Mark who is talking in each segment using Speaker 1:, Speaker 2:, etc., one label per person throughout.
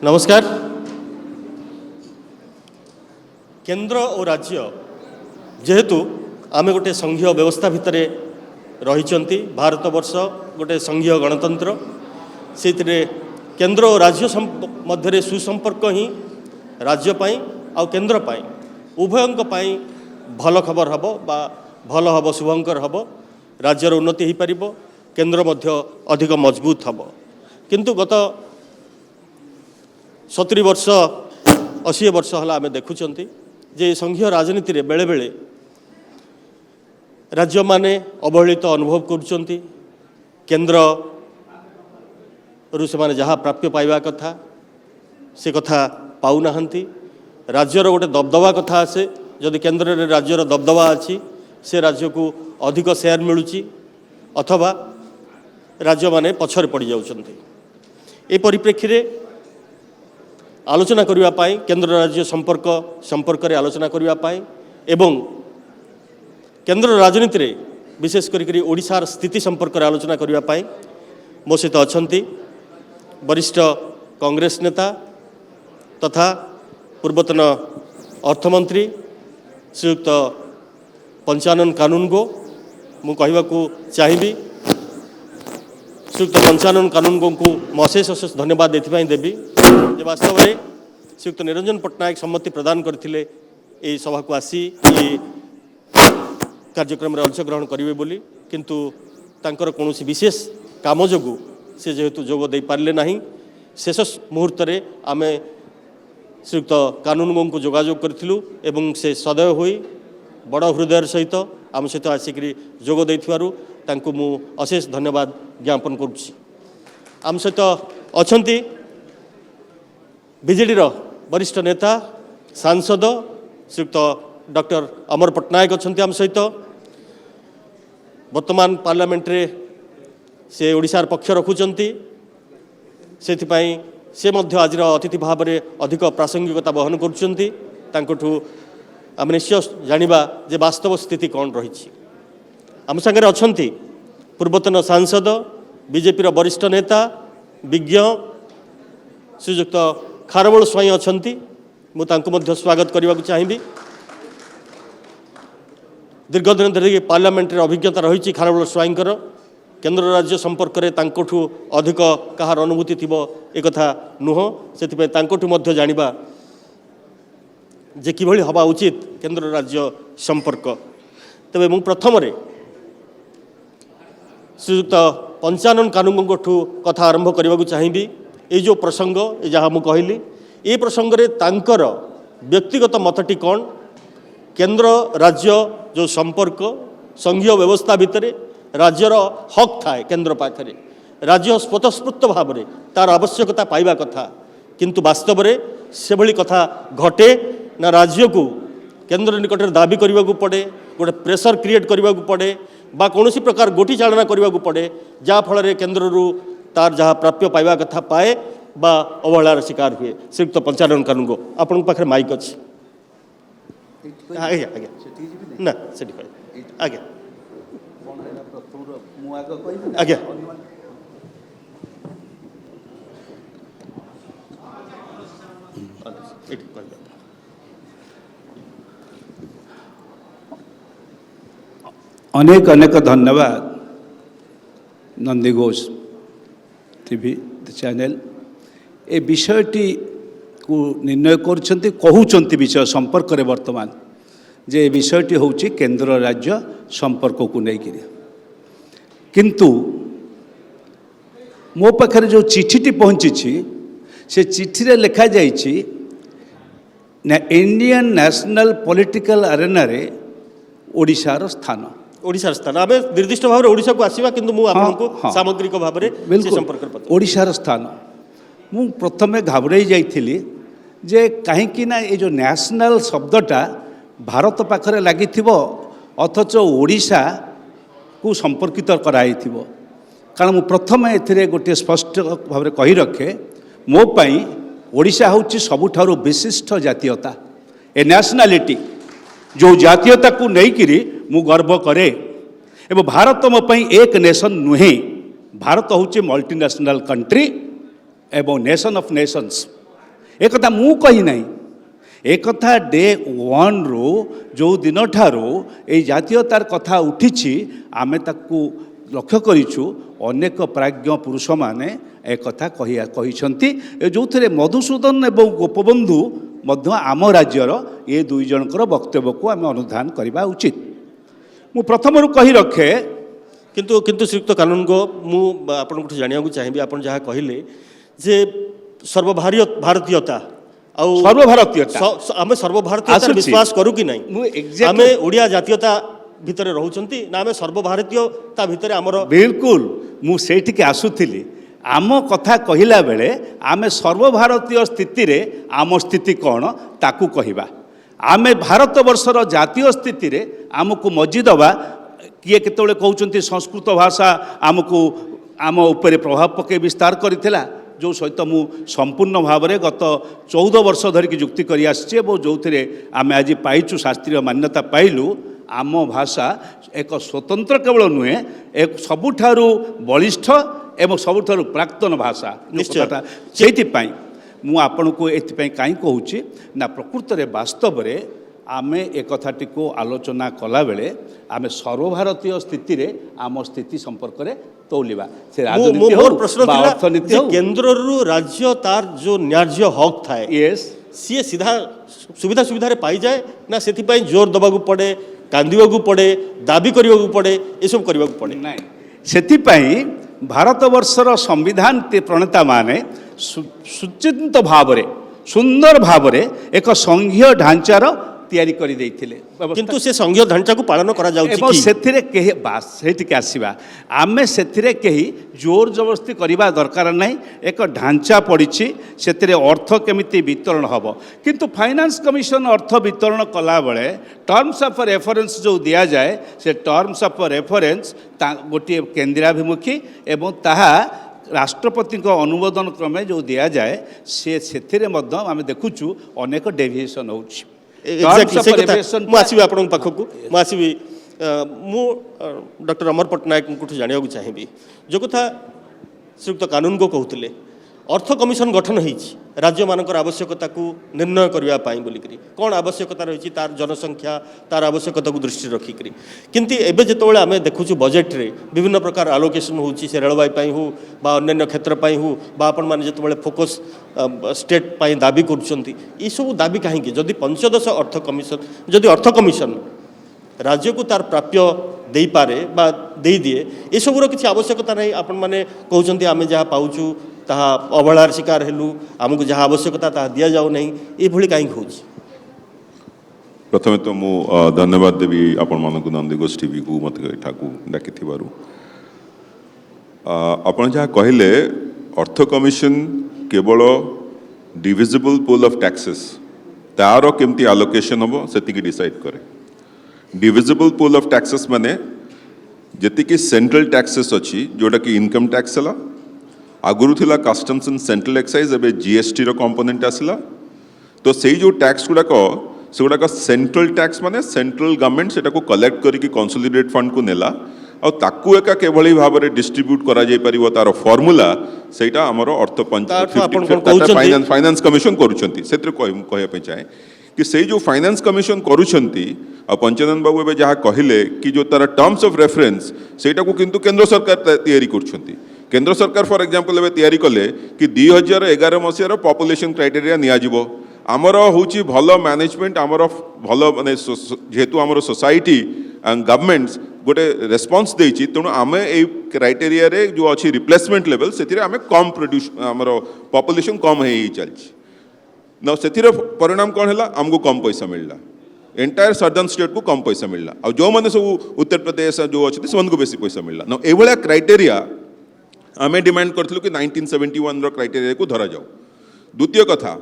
Speaker 1: नमस्कार। केंद्र और राज्य जेहेतु आमे गोटे संघीय व्यवस्था भितर रही भारत वर्ष गोटे संघीय गणतंत्र से केंद्र और राज्य मध्य सुसंपर्क ही राज्य पाई आ केंद्र पाई उभयों पाई भल खबर हम बा भल हम शुभंकर हम राज्यर उन्नति हो पार केंद्र मध्य अधिक मजबूत हम किंतु गत 70 वर्ष 80 वर्ष है आम देखुं जे संघीय राजनीति रे बेले बेले राज्य माने अवहेलित अनुभव करुँच केंद्र रु से जहाँ प्राप्य पाइबा कथा से कथा पाऊना राज्यर गोटे दबदबा कथा आसे जदि केंद्र रे राज्यर दबदबा अच्छी से राज्य को अधिक शेयर मिलूची अथवा राज्य माने पछरे पड़ जाउछन्ति। ए परिप्रेक्षी रे आलोचना करिवा पाई केंद्र राज्य संपर्क रे आलोचना करिवा पाई एवं केंद्र राजनीति रे विशेष करी ओडिशार स्थिति संपर्क रे आलोचना करिवा पाई मो सहित अछन्ति वरिष्ठ कांग्रेस नेता तथा पूर्वतन अर्थमंत्री श्रीयुक्त पंचानन कानूनगो मु कहवाकू चाहिए श्रीयुक्त पंचानन कानूनगो को अशेष अशेष धन्यवाद देथिबाई देवी जे वास्तव में श्रीयुक्त निरंजन पट्टनायक सम्मति प्रदान करथिले ए सभा को आसी ये कार्यक्रम रे अंशग्रहण करिवे बोली किंतु तांकर कोनोसी विशेष काम जोगु से जेहेतु जोग दे पारले नाही शेष मुहूर्त रे आमे श्रीयुक्त कानूनगो को जोगाजोग करथिलु एवं से सदैव होई बड़ हृदय सहित आम सहित आसिक जोग देथिबारु तांको मु अशेष धन्यवाद ज्ञापन करुच्ची। आम सहित अछंती बीजेडी वरिष्ठ नेता सांसद श्रीयुक्त डॉक्टर अमर पट्टनायक अछंती आम सहित वर्तमान पार्लियामेंट रे से ओडिशार पक्ष रखुचंती सेथिपाई से मध्य आज अतिथि भाव में अधिक प्रासंगिकता बहन करुचंती तांकोठु आम निश्चय जानिबा जे वास्तव स्थिति कौन रही आम सागर अछंती पूर्वतन सांसद बीजेपी वरिष्ठ नेता विज्ञ श्रीयुक्त खारबोल स्वाई अछंती मुझे स्वागत करने को चाहिए दीर्घ दिन धरिक पार्लियामेंट रे अभिज्ञता रही खारबोल स्वाईंकर केंद्र राज्य संपर्क में तांकोठु अधिक कहार अनुभूति थिबो एक कथा नुह से तांकोठु मध्य जानिबा जे किभଳି हवा उचित केंद्र राज्य संपर्क तबे मु प्रथम रे श्रीयुक्त पंचानन कानूनगोठु कथा आरंभ करने को चाहिए ये जो प्रसंग जहाँ मु कहली ये प्रसंग रे तांकर व्यक्तिगत मतटी कौन केंद्र राज्य जो संपर्क संघीय व्यवस्था भितर राज्यर हक थाए केंद्र पाखरे राज्य स्वतःस्फूर्त भाव में तार आवश्यकता पाइबा कथा किंतु वास्तव में से भली कथा घटे ना राज्य को केंद्र निकट में दाबी करने को पड़े गोटे प्रेशर क्रिएट करने को पड़े बा कौन प्रकार गोटी चालना करने को पड़े जहाँ फल केंद्र रु तार जहाँ प्राप्य पाइबा कथा पाए बा अवहेलार शिकार हुए। श्रीयुक्त पंचानन कानूनगो आपण पाखे माइक अच्छी आज्ञा आज्ञा ना से आज्ञा आज्ञा
Speaker 2: अनेक अनेक धन्यवाद नंदी घोष टीवी चैनल ए विषयटी को निर्णय करछंती कहउछंती विषय संपर्क रे वर्तमान जे विषयटी होउची केंद्र राज्य संपर्क को लेकर किंतु मो पाखरे जो चिठीटी पहुंची से चिठी रे लिखा जाइछि इंडियन नेशनल पॉलिटिकल अरेना रे ओडिशार स्थान
Speaker 1: आम निर्दिष्ट भाव में ओडिशा को आसवा कि सामग्रिक भाव में संपर्क
Speaker 2: ओडिशार स्थान मु प्रथमे घाबराई जाइथिली जे कहीं ना ये जो नेशनल शब्दटा भारत पाखरे लगी अथच ओडिशा को संपर्कित कराई कारण मु प्रथम ए गोटे स्पष्ट भाव में कही रखे मो पाई ओडिशा होची सबुठारु विशिष्ट जातीयता ए नेशनलिटी जो जातीयता को लेकर मु गर्व करे एवं भारत मो पाई एक नेशन नुहे भारत होची मल्टीनेशनल कंट्री एवं नेशन ऑफ नेशंस एक मु कही नहीं, एक डे वन रो जो दिन ठारू ये जातीयतार कथा उठी आमे ताकू लक्ष्य करिछु। अनेक प्राज्ञ पुरुष माने एक कथा कही जो थे मधुसूदन एवं गोपबंधु मध्य आम राज्यर ये दुई जनकर वक्तव्य को आम अनुधान करने उचित। मु प्रथम कही रखे
Speaker 1: किंतु किंतु श्रीयुक्त कानून को मु आपन को जानिया को चाहिए आपन जहाँ कहले जे सर्वभारतीयता आउ
Speaker 2: सर्वभारतीयता
Speaker 1: आमे सर्वभारतीयता विश्वास करू कि नहीं आमे ओडिया जातीयता भितर रहउछंती ना आमे सर्वभारतीयता भितर हमर
Speaker 2: बिल्कुल मु सेठिके आसुथिली आम कथा कहिला बेले आमे सर्वभारतीय स्थिति रे आम स्थिति कौन ताकू कहिबा। आमे भारत वर्षर जातीय स्थिति रे आमको मजी दबा किए केतोले कहउछंती संस्कृत भाषा आमको आम उपरे प्रभाव पके विस्तार करिथिला जो सहित मु संपूर्ण भाव में गत 14 वर्ष धरिकी जुक्ति करी आसछे जो थे आम आज पाइचु शास्त्रीय मान्यता पाइलु। आम भाषा एक स्वतंत्र केवल नुहे एक सबुठारु बलिष्ठ एवं सबुठारु प्राक्तन भाषा निश्चयता से मु आपन को एथिपाई काई कहूची ना प्रकृत रे वास्तव रे आमे एक कथाटी को आलोचना कला बेले आमे सर्वभारतीय स्थिति रे आम स्थिति संपर्क रे तौलिबा से राजनीति हो बा अर्थनीति हो
Speaker 1: केंद्र रु राज्य तार जो न्याय्य हक थाए
Speaker 2: यस
Speaker 1: सी सीधा सुविधा रे पाई जाए ना सेति पई जोर दबा को पड़े कांदिबा को पड़े दाबी करबा को पड़े ए सब करबा को पड़े
Speaker 2: नहीं सेति पई भारत वर्षर संविधान प्रणेता माने सुचिंत भाव रे सुंदर भाव रे एक संघीय ढांचार तैयारी करि देइथिले
Speaker 1: किंतु से संघीय ढांचा को पालन करा जाउछि
Speaker 2: एवं सेथिरे केही बास सेटिके आसीबा आमे सेथिरे केही जोर जबरदस्ती करिबा दरकार नाही। एक ढांचा पड़िछि सेथिरे अर्थ केमिति वितरण हबो किंतु फाइनेंस कमिशन अर्थ वितरण कला बेले टर्म्स ऑफ रेफरेंस जो दिया जाए से टर्म्स ऑफ रेफरेंस गोटे केंद्राभिमुखी एवं ताहा राष्ट्रपति अनुमोदन क्रमे जो दिया जाए से आम देखुचु अनेक डेविएशन होउछि।
Speaker 1: आसबि आपण पाखक मुझे मु डॉक्टर अमर पट्टनायक को जानिया चाहिए जो कथा श्रीयुक्त कानून को कहते अर्थ कमिशन गठन होइछि राज्य मानकर आवश्यकता को निर्णय करने बोलिकी कौन आवश्यकता रही तार जनसंख्या तार आवश्यकता को दृष्टि रखिक किंतु एबे जेतोले आमे देखुछु बजेट रे विभिन्न प्रकार आलोकेशन होउछि से रेलवाई पाई हो बा अन्य क्षेत्र पाई हो बा आपण माने जेतोले फोकस स्टेट पाई दाबी करूछंती ई सब दाबी काहे जदि पंचदश अर्थ कमिशन जदि अर्थ कमिशन राज्य को तार प्राप्य दे पारे बा दे दिए ए सबुर किसी आवश्यकता नहीं आपण माने कहउछंती आमे जहा पाउछु ताहा अवहेलार शिकार हेलु आमको जहाँ आवश्यकता ताहा दिया जाऊ नहीं ये भली कहीं होउछि।
Speaker 3: प्रथमे तो मु धन्यवाद देवी आपण मानक नंदीघोष टीवी को मत ठाकू डाकी आपण जहाँ कहले अर्थ कमिशन केवल डिविजिबल पूल ऑफ टैक्सेस तार केमती आलोकेशन हम से डिसाइड करे। डिविजिबल पूल ऑफ टैक्सेस माने जति सेंट्रल टैक्सेस अच्छी जोटा कि इनकम टैक्स है आगुरी थिला कस्टम्स एंड सेंट्रल एक्साइज एबे जीएसटी रो कंपोनेंट आसला तो से जो टैक्स गुड़ाक से गुड़ाक सेंट्रल टैक्स माने सेंट्रल गवर्नमेंट सेटा को कलेक्ट करिकी कंसोलिडेट फंड को नेला और ताकू एका केभली भाव में डिस्ट्रीब्यूट करा जाय परिबो तार फार्मूला सेटा हमरो अर्थ पंच फाइनेंस कमिशन करूछंती सेत्र कहया पे चाहे कि से जो फाइनेंस कमिशन करूछंती आ पंचानन बाबू एबे जहाँ कहले कि जो तार टर्म्स ऑफ रेफरेंस सेटा को किंतु केंद्र सरकार तैयारी करूछंती। केंद्र सरकार फॉर एग्जांपल एबे तैयारी कले कि 2011 मसीहार पॉपुलेशन क्राइटेरिया नियाजिबो आमर होची भलो मैनेजमेंट आमर भलो माने जेहेतु आमर सोसाइटी एंड गवर्नमेंट्स गोटे रेस्पॉन्स देछि तेणु आमे ए क्राइटेरिया रे जो अच्छी रिप्लेसमेंट लेवल से आमे कम प्रोड्यूस आमर पॉपुलेशन कम है चलछि न से परिणाम कौन है आमको कम पैसा मिलला एंटायर सदर्न स्टेट को कम पैसा मिलला और जो मैंने सब उत्तर प्रदेश जो अच्छे से बेसी पैसा मिलला न एभलिया क्राइटेरिया आमे डिमांड करथिलु कि 1971 रो क्राइटेरिया को धरा जाऊ। द्वितीय कथा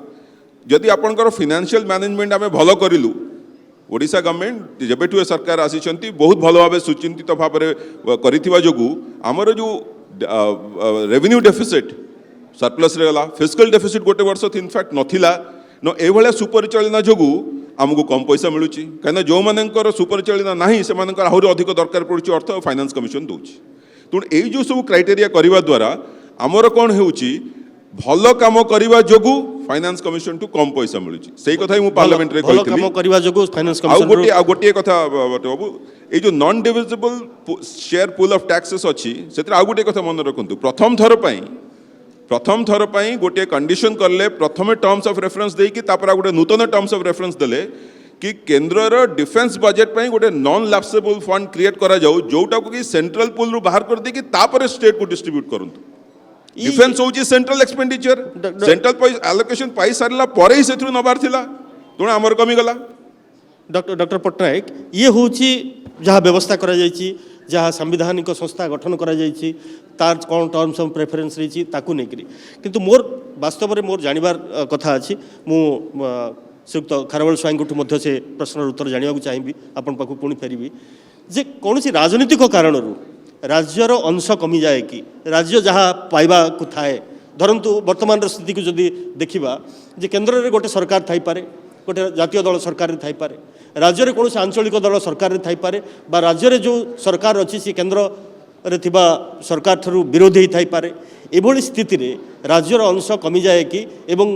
Speaker 3: जदि आपनकर फाइनेंशियल मैनेजमेंट आमे भलो करिलु ओडिशा गवर्नमेंट जेबेठु सरकार आसीचंती बहुत भलो भाबे सुचिंतित भाव में करिथिबा जोगु हमर जो रेवेन्यू डेफिसिट सरप्लस रे गला फिस्कल डेफिसिट गोटे वर्ष इनफैक्ट नथिला न एभलिया सुपरिचालना जोगु आमको कम पैसा मिलूची कहीं जो मानकर सुपरिचालना नहीं से आहरी अधिक दरकार पड़ुची अर्थ फाइनेंस कमिशन दूची तेणु यही जो सब क्राइटेरिया करने द्वारा आमर कौन होची भल काम करने जोगु फाइनेंस कमिशन टू कम पैसा मिलुची सेही कथा मु पार्लियामेंट रे
Speaker 1: ଭଲ
Speaker 3: कहितली
Speaker 1: କାମ କରିବା ଯୋଗୁଁ ଫାଇନାନ୍ସ
Speaker 3: ଆଉ
Speaker 1: କମିଶନ
Speaker 3: ଗୋଟିଏ କଥା ବାବୁ এই যে non divisible share pool of taxes ଅଛି ସେଥିରେ ଆଉ ଗୋଟିଏ କଥା ମନେ ରଖନ୍ତୁ ପ୍ରଥମ ଥର ପାଇଁ ଗୋଟିଏ କଣ୍ଡିସନ କଲେ ପ୍ରଥମେ ଟର୍ମସ୍ ଅଫ ରେଫରେନ୍ସ ଦେଇକି ତାପରେ ଆଉ ଗୋଟେ ନୂତନ ଟର୍ମସ୍ ଅଫ ରେଫରେନ୍ସ ଦେଲେ कि केन्द्रर डिफेन्स बजेट ପାଇଁ ଗୋଟେ ନନ୍ ଲାପ୍ସେबल फंड क्रिएट करा जाऊ जोटाको कि सेंट्रल पूल रु बाहर कर दे कि तापर स्टेट को डिस्ट्रीब्यूट करंतु डिफेन्स होची सेंट्रल एक्सपेंडिचर सेंट्रल एलोकेशन पाई सारला परे ही सेथु नबार थिला तोण हमर कमी गला
Speaker 1: डॉक्टर पट्टनायक ये होची जहाँ व्यवस्था करा जायछि जहाँ संवैधानिक संस्था गठन करा जायछि तार कौन टर्म्स ऑफ प्रेफरेंस रही ताकू नहीं किंतु मोर वास्तव में मोर जानिबार कथा अछि मु श्रीयुक्त खारवेल स्वाईं से प्रश्न उत्तर जानवा चाहिए आपण पाखु पुणी फेरबी जे कौन सी राजनीतिक कारण राज्यर अंश कमी जाए कि राज्य जहाँ पाइबा को थाए धरतु वर्तमान स्थिति को जदि देखा जे केन्द्र में गोटे सरकार थाईपे गोटे जातीय दल सरकार थाईपे राज्य में कौन आंचलिक दल सरकार थाईपे बा राज्य में जो सरकार अच्छी सी केन्द्र रे थिबा सरकार ठरू विरोधी ही थाईपे एभली स्थिति रे राज्यर अंश कमी जाए कि एवं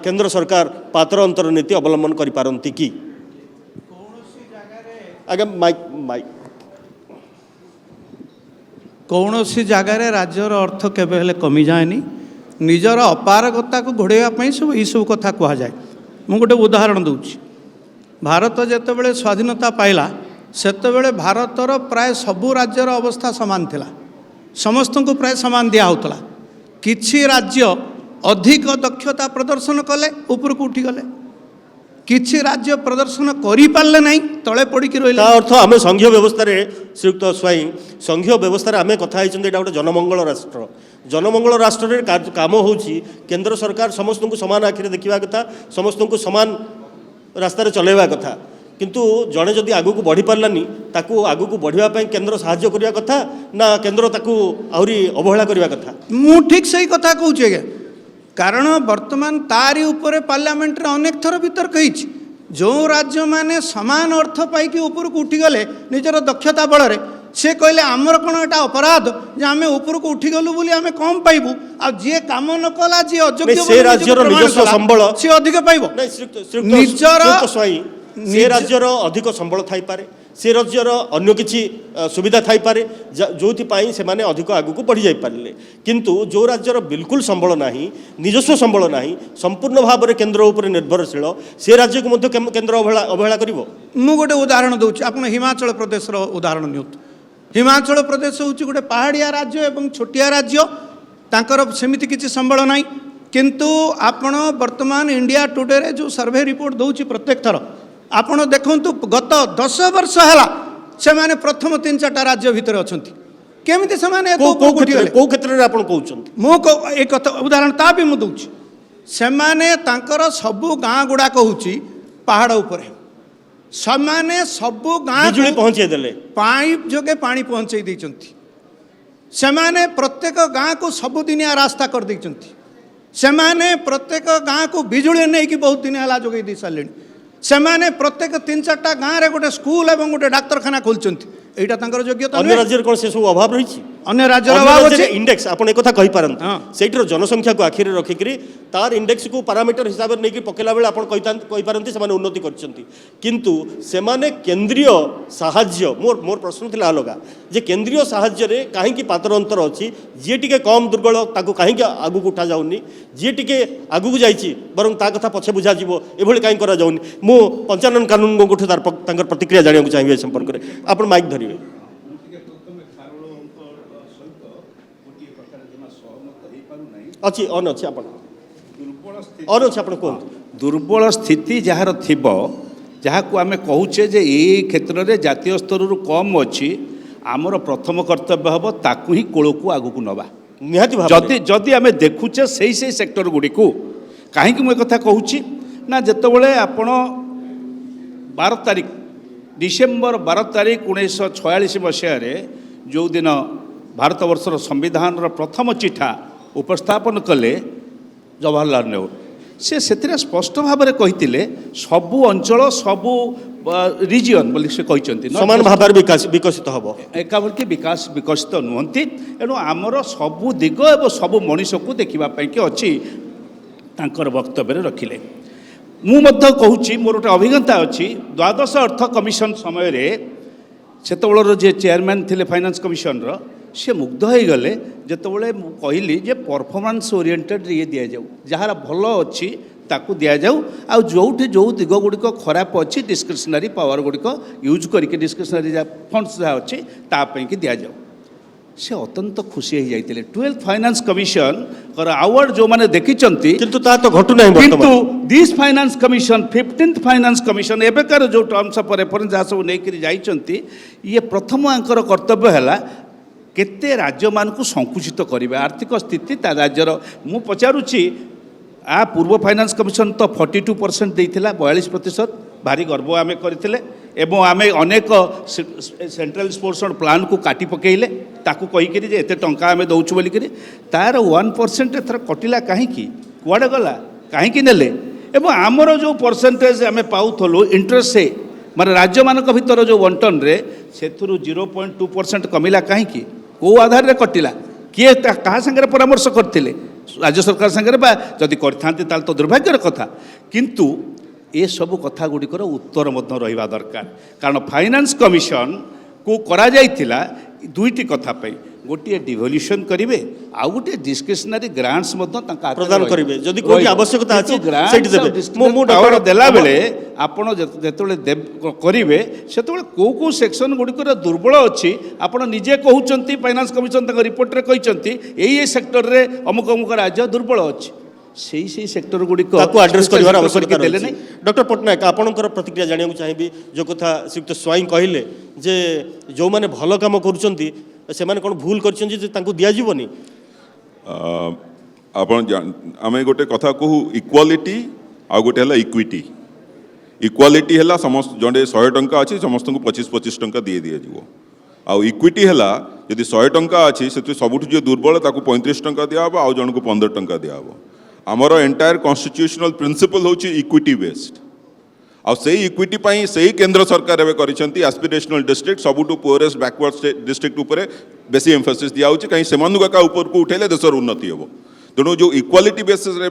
Speaker 1: केंद्र सरकार पात्र अंतर नीति अवलंबन करि पारंती कि आगे माइक
Speaker 4: कौनसी जगार राज्यर अर्थ केबे हेले कमी जाएनी निजर अपारगता को घोड़ाई सब यू कथा कह जाए मु गोटे उदाहरण दूची भारत जेतेबेले स्वाधीनता पाइला सेतेबेले भारतर प्राय सबु राज्यर अवस्था समान थिला समस्त को प्राय समान दिया होतला किछि राज्य अधिक दक्षता प्रदर्शन कले ऊपर को उठी गले किछि राज्य प्रदर्शन करि पारले नहीं तळे पड़ी कि रहिले
Speaker 1: अर्थ आमे संघीय व्यवस्था रे श्रीयुक्त स्वाईं संघीय व्यवस्था रे आमे कथा आइछन एटा गोटे जनमंगल राष्ट्र रे काम होउची केंद्र सरकार समस्त को समान आखिरे देखिबा कथा समस्त को समान रास्ता रे चलेबा कथा किंतु जड़े जदि आगु को बढ़ी पार्लानी ताकू आगु को बढ़िया ପାଇଁ केंद्र साहाय्य करिया कथा ना केंद्र ताकू आहुरी अवहेला करिया कथा
Speaker 4: मु ठीक सही कथा कहूँ आज्ञा कारण वर्तमान तारी ऊपर पार्लियामेंट रे अनेक थर वितर्क होइछि जो राज्य माने समान अर्थ पाइकी ऊपर को उठी गले निजर दक्षता बल रे से कहले आमर कोन एटा अपराध जे आमे ऊपर को उठी गलु बोली आमे कम पाइबु आ जे काम न कला जे अयोग्य
Speaker 1: से राज्यर निजस्व संबल
Speaker 4: से अधिक पाइबो
Speaker 1: नहीं
Speaker 4: निजर
Speaker 1: स्वाई से राज्यर अधिक संबल थाई पारे से राज्यर अन्य किछि सुविधा थाई पारे जोथि पाई से माने अधिक आगु को बढ़ी जाई पारले किंतु जो राज्यर बिल्कुल संबल नाही निजस्व संबल नाही संपूर्ण भाव रे केंद्र ऊपर निर्भरशील से राज्य को मध्य केंद्र अवहेला करिवो
Speaker 4: मु गोटे उदाहरण दूची आपण हिमाचल प्रदेश रो उदाहरण नियत हिमाचल प्रदेश होची गोटे पहाड़िया राज्य एवं छोटिया राज्य तांकर सेमिति किछि संबल नाही किंतु आपण वर्तमान इंडिया टुडे रे जो सर्वे रिपोर्ट दउची प्रत्येक थर आपण देखंतु गत 10 वर्ष हला से माने प्रथम 3-4 राज्य भीतर अछंती केमिति से माने
Speaker 1: को क्षेत्र रे आपण कहउछंती
Speaker 4: मो एक उदाहरण ता भी मु दउची से माने तांकर सबु गां गुडा कहउची पहाड़ ऊपर समाने सबु गां
Speaker 1: बिजुली पहुंचे देले
Speaker 4: पाइप जोगे पानी पहुंचे दैचंती सेमाने प्रत्येक गां को सबुदिनिया रास्ता कर दैचंती सेमाने प्रत्येक गां को बिजुली नहीं कि बहुत दिन हला जोगे दै सारलेनी सेमाने प्रत्येक 3-4टा गां रे गोटे स्कूल एवं गोटे डाक्तरखाना खोलचंती एटा तांकर योग्यता
Speaker 1: अन्य राज्य कोन से सब अभाव रही
Speaker 4: अन्य राज्य अभाव अछि
Speaker 1: इंडेक्स आपण एक कथा कहि पारन सेटर जनसंख्या को आखिर रखिकरी तार इंडेक्स को पैरामीटर हिसाब रे नेकी पकेला बेले आपण कहि पारंती से माने उन्नति करचंती किंतु से माने केंद्रीय साहाय्य मोर प्रश्न थिला अलगा जे केंद्रीय साहाय्य रे काहे की पात्र अंतर अछि जे टिके कम दुर्बल ताको काहे की आगु को उठा जाउनी जे टिके आगु को जाईची बरं ता कथा पछे बुझा जीवो एभली काहे करा जाउनी मु पंचानन कानून गोठे तांकर प्रतिक्रिया जानिया चाहिए संपर्क रे आपण माइक धरिवे अच्छी अन अच्छी आपण अन अच्छी आपण कोन
Speaker 2: दुर्बल स्थिति जहाँ थिबो जहाँ को आमे कहूचे जे ए क्षेत्र रे जातीय स्तर रु कम अछि आमर प्रथम कर्तव्य हबो ताकू ही कोळ को आगु को नबा
Speaker 1: निहाती भाव
Speaker 2: जदि जदि आमे देखुचे सही सेक्टर गुडी को काहे कि म कथा कहूची ना जेतबेले आपण 12 तारिख डिसेम्बर 12 तारिख 1946 मसीह जो दिन भारतवर्षर संविधान प्रथम चिठा उपस्थापन कले जवाहरलाल नेहरू से स्पष्ट भाव में कही सबू अंचल सबू रिजियन बोली से कहते
Speaker 1: समान भाव विकसित हम
Speaker 2: एका बोल विकास विकसित नुहति एणु आमर सबू दिग एवं सबू मनीष को देखापी कि अच्छी ତାଙ୍କର ବକ୍ତବ୍ୟରେ ରଖିଲେ। ମୁଁ ମଧ୍ୟ କହୁଛି, ମୋର ଗୋଟେ ଅଭିଜ୍ଞତା ଅଛି। ଦ୍ୱାଦଶ ଅର୍ଥ କମିଶନ ସମୟରେ ସେତେବେଳର ଯିଏ ଚେୟାରମ୍ୟାନ୍ ଥିଲେ ଫାଇନାନ୍ସ କମିଶନର, ସେ ମୁଗ୍ଧ ହୋଇଗଲେ ଯେତେବେଳେ ମୁଁ କହିଲି ଯେ ପରଫର୍ମାନ୍ସ ଓରିଏଣ୍ଟେଡ୍ ଇଏ ଦିଆଯାଉ, ଯାହାର ଭଲ ଅଛି ତାକୁ ଦିଆଯାଉ, ଆଉ ଯେଉଁଠି ଯେଉଁ ଦିଗ ଗୁଡ଼ିକ ଖରାପ ଅଛି ଡିସ୍କ୍ରିସନାରୀ ପାୱାର ଗୁଡ଼ିକ ୟୁଜ୍ କରିକି ଡିସ୍କ୍ରିସନାରୀ ଯାହା ଫଣ୍ଡସ୍ ଯାହା ଅଛି ତା ପାଇଁକି ଦିଆଯାଉ। ସେ ଅତ୍ୟନ୍ତ ଖୁସି ହୋଇଯାଇଥିଲେ। 12th ଫାଇନାନ୍ସ କମିଶନର ଆୱାର୍ଡ଼ ଯେଉଁମାନେ ଦେଖିଛନ୍ତି,
Speaker 1: କିନ୍ତୁ ତାହା ତ ଘଟୁନାହିଁ
Speaker 2: କିନ୍ତୁ
Speaker 1: ବର୍ତ୍ତମାନ।
Speaker 2: This finance commission 15th finance commission ଏବେକାର ଯେଉଁ ଟର୍ମସ୍ ଅଫ୍ ରେଫରେନ୍ସ ଯାହା ସବୁ ନେଇକରି ଯାଇଛନ୍ତି, ଇଏ ପ୍ରଥମ ଆଙ୍କର କର୍ତ୍ତବ୍ୟ ହେଲା କେତେ ରାଜ୍ୟମାନଙ୍କୁ ସଙ୍କୁଚିତ କରିବେ ଆର୍ଥିକ ସ୍ଥିତି ତା ରାଜ୍ୟର। ମୁଁ ପଚାରୁଛି, ପୂର୍ବ ଫାଇନାନ୍ସ କମିଶନ ତ 42% ଦେଇଥିଲା, 42%। ଭାରି ଗର୍ବ ଆମେ କରିଥିଲେ ଏବଂ ଆମେ ଅନେକ ସେଣ୍ଟ୍ରାଲ ସ୍ପୋର୍ଟସ ପ୍ଲାନ୍କୁ କାଟି ପକାଇଲେ, ତାକୁ କହିକିରି ଯେ ଏତେ ଟଙ୍କା ଆମେ ଦେଉଛୁ ବୋଲିକିରି। ତାର 1% ଏଥର କଟିଲା କାହିଁକି, କୁଆଡ଼େ ଗଲା, କାହିଁକି ନେଲେ? ଏବଂ ଆମର ଯେଉଁ ପରସେଣ୍ଟେଜ ଆମେ ପାଉଥିଲୁ ଇଣ୍ଟରେଷ୍ଟ, ମାନେ ରାଜ୍ୟମାନଙ୍କ ଭିତର ଯେଉଁ ବଣ୍ଟନରେ, ସେଥିରୁ 0.2% କମିଲା କାହିଁକି, କେଉଁ ଆଧାରରେ କଟିଲା, କିଏ କାହା ସାଙ୍ଗରେ ପରାମର୍ଶ କରିଥିଲେ? ରାଜ୍ୟ ସରକାର ସାଙ୍ଗରେ, ବା ଯଦି କରିଥାନ୍ତି ତାହେଲେ ତ ଦୁର୍ଭାଗ୍ୟର କଥା। କିନ୍ତୁ ଏସବୁ କଥା ଗୁଡ଼ିକର ଉତ୍ତର ମଧ୍ୟ ରହିବା ଦରକାର, କାରଣ ଫାଇନାନ୍ସ କମିଶନକୁ କରାଯାଇଥିଲା ଦୁଇଟି କଥା ପାଇଁ, ଗୋଟିଏ ଡିଭଲ୍ୟୁସନ୍ କରିବେ, ଆଉ ଗୋଟିଏ ଡିସ୍କ୍ରିସନାରୀ ଗ୍ରାଣ୍ଟସ୍ ମଧ୍ୟ ତାଙ୍କ
Speaker 1: ପ୍ରଦାନ କରିବେ, ଯଦି କୋଉଠି ଆବଶ୍ୟକତା ଅଛି ସେଇଠି ଦେବେ।
Speaker 2: ପାୱାର ଦେଲାବେଳେ ଆପଣ ଯେତେବେଳେ କରିବେ, ସେତେବେଳେ କେଉଁ କେଉଁ ସେକ୍ସନ୍ ଗୁଡ଼ିକର ଦୁର୍ବଳ ଅଛି ଆପଣ ନିଜେ କହୁଛନ୍ତି। ଫାଇନାନ୍ସ କମିଶନ ତାଙ୍କ ରିପୋର୍ଟରେ କହିଛନ୍ତି ଏଇ ସେକ୍ଟରରେ ଅମୁକ ଅମୁକ ରାଜ୍ୟ ଦୁର୍ବଳ ଅଛି, ସେଇ ସେକ୍ଟର ଗୁଡ଼ିକ
Speaker 1: ତାକୁ ଆଡ୍ରେସ୍ କରିବାର ଆବଶ୍ୟକତା ଦେଲେ ନାହିଁ। ଡକ୍ଟର ପଟ୍ଟନାୟକ, ଆପଣଙ୍କର ପ୍ରତିକ୍ରିୟା ଜାଣିବାକୁ ଚାହିଁବି। ଯେଉଁ କଥା ଶ୍ରୀଯୁକ୍ତ ସ୍ୱାଇଁ କହିଲେ ଯେ ଯେଉଁମାନେ ଭଲ କାମ କରୁଛନ୍ତି ସେମାନେ କ'ଣ ଭୁଲ କରିଛନ୍ତି ଯେ ତାଙ୍କୁ ଦିଆଯିବନି?
Speaker 3: ଆପଣ ଆମେ ଗୋଟେ କଥା କହୁ, ଇକ୍ୱାଲିଟି ଆଉ ଗୋଟେ ହେଲା ଇକ୍ୱିଟି। ଇକ୍ୱାଲିଟି ହେଲା ସମସ୍ତ ଜଣେ 100 ଟଙ୍କା ଅଛି ସମସ୍ତଙ୍କୁ 25-25 ଟଙ୍କା ଦିଆଯିବ, ଆଉ ଇକ୍ୱିଟି ହେଲା ଯଦି 100 ଟଙ୍କା ଅଛି ସେଥିରୁ ସବୁଠୁ ଯିଏ ଦୁର୍ବଳ ତାକୁ 35 ଟଙ୍କା ଦିଆହେବ, ଆଉ ଜଣକୁ 15 ଟଙ୍କା ଦିଆହେବ। ଆମର ଏଣ୍ଟାୟାର କନଷ୍ଟିଟ୍ୟୁସନାଲ ପ୍ରିନ୍ସିପଲ୍ ହେଉଛି ଇକ୍ୱିଟି ବେସ୍ଡ, ଆଉ ସେଇ ଇକ୍ୱିଟି ପାଇଁ ସେଇ କେନ୍ଦ୍ର ସରକାର ଏବେ କରିଛନ୍ତି ଆସ୍ପିରେସନାଲ ଡିଷ୍ଟ୍ରିକ୍ଟ, ସବୁଠୁ ପୁଅରେଷ୍ଟ ବ୍ୟାକୱାର୍ଡ ଡିଷ୍ଟ୍ରିକ୍ଟ ଉପରେ ବେଶୀ ଏମ୍ଫାସିସ୍ ଦିଆହେଉଛି, କାହିଁକି ସେମାନଙ୍କୁ ଏକା ଉପରକୁ ଉଠେଇଲେ ଦେଶର ଉନ୍ନତି ହେବ। ତେଣୁ ଯେଉଁ ଇକ୍ୱାଲିଟି ବେସିସ୍ରେ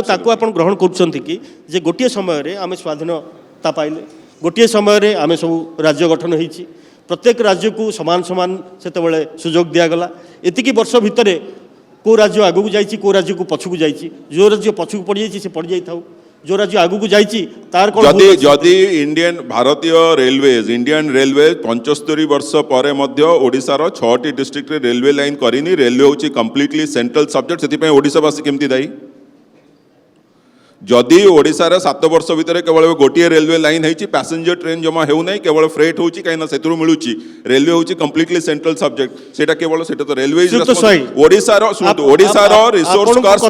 Speaker 1: ତାକୁ ଆପଣ ଗ୍ରହଣ କରୁଛନ୍ତି କି ଯେ ଗୋଟିଏ ସମୟରେ ଆମେ ସ୍ୱାଧୀନତା ପାଇଲେ, ଗୋଟିଏ ସମୟରେ ଆମେ ସବୁ ରାଜ୍ୟ ଗଠନ ହେଇଛି, ପ୍ରତ୍ୟେକ ରାଜ୍ୟକୁ ସମାନ ସମାନ ସେତେବେଳେ ସୁଯୋଗ ଦିଆଗଲା। ଏତିକି ବର୍ଷ ଭିତରେ କେଉଁ ରାଜ୍ୟ ଆଗକୁ ଯାଇଛି, କେଉଁ ରାଜ୍ୟକୁ ପଛକୁ ଯାଇଛି, ଯେଉଁ ରାଜ୍ୟ ପଛକୁ ପଡ଼ିଯାଇଛି ସେ ପଡ଼ିଯାଇଥାଉ, ଯେଉଁ ରାଜ୍ୟ ଆଗକୁ ଯାଇଛି ତାର କ'ଣ?
Speaker 3: ଯଦି ଭାରତୀୟ ରେଲୱେଜ୍ ଇଣ୍ଡିଆନ୍ ରେଲୱେ 75 ବର୍ଷ ପରେ ମଧ୍ୟ ଓଡ଼ିଶାର 6ଟି ଡିଷ୍ଟ୍ରିକ୍ଟରେ ରେଲୱେ ଲାଇନ୍ କରିନି। ରେଲୱେ ହେଉଛି କମ୍ପ୍ଲିଟଲି ସେଣ୍ଟ୍ରାଲ ସବଜେକ୍ଟ, ସେଥିପାଇଁ ଓଡ଼ିଶାବାସୀ କେମିତି ଦାୟୀ? ଯଦି ଓଡ଼ିଶାର 7 ବର୍ଷ ଭିତରେ କେବଳ ଗୋଟିଏ ରେଲୱେ ଲାଇନ୍ ହେଇଛି, ପ୍ୟାସେଞ୍ଜର ଟ୍ରେନ୍ ଜମା ହେଉନାହିଁ, କେବଳ ଫ୍ରେଟ୍ ହେଉଛି, କାହିଁକିନା ସେଥିରୁ ମିଳୁଛି। ରେଲୱେ ହେଉଛି କମ୍ପ୍ଲିଟଲି ସେଣ୍ଟ୍ରାଲ ସବଜେକ୍ଟ, ସେଇଟା କେବଳ ସେଟା ତ ରେଲୱେ ଓଡ଼ିଶାର ରିସୋର୍ସ କର୍ସ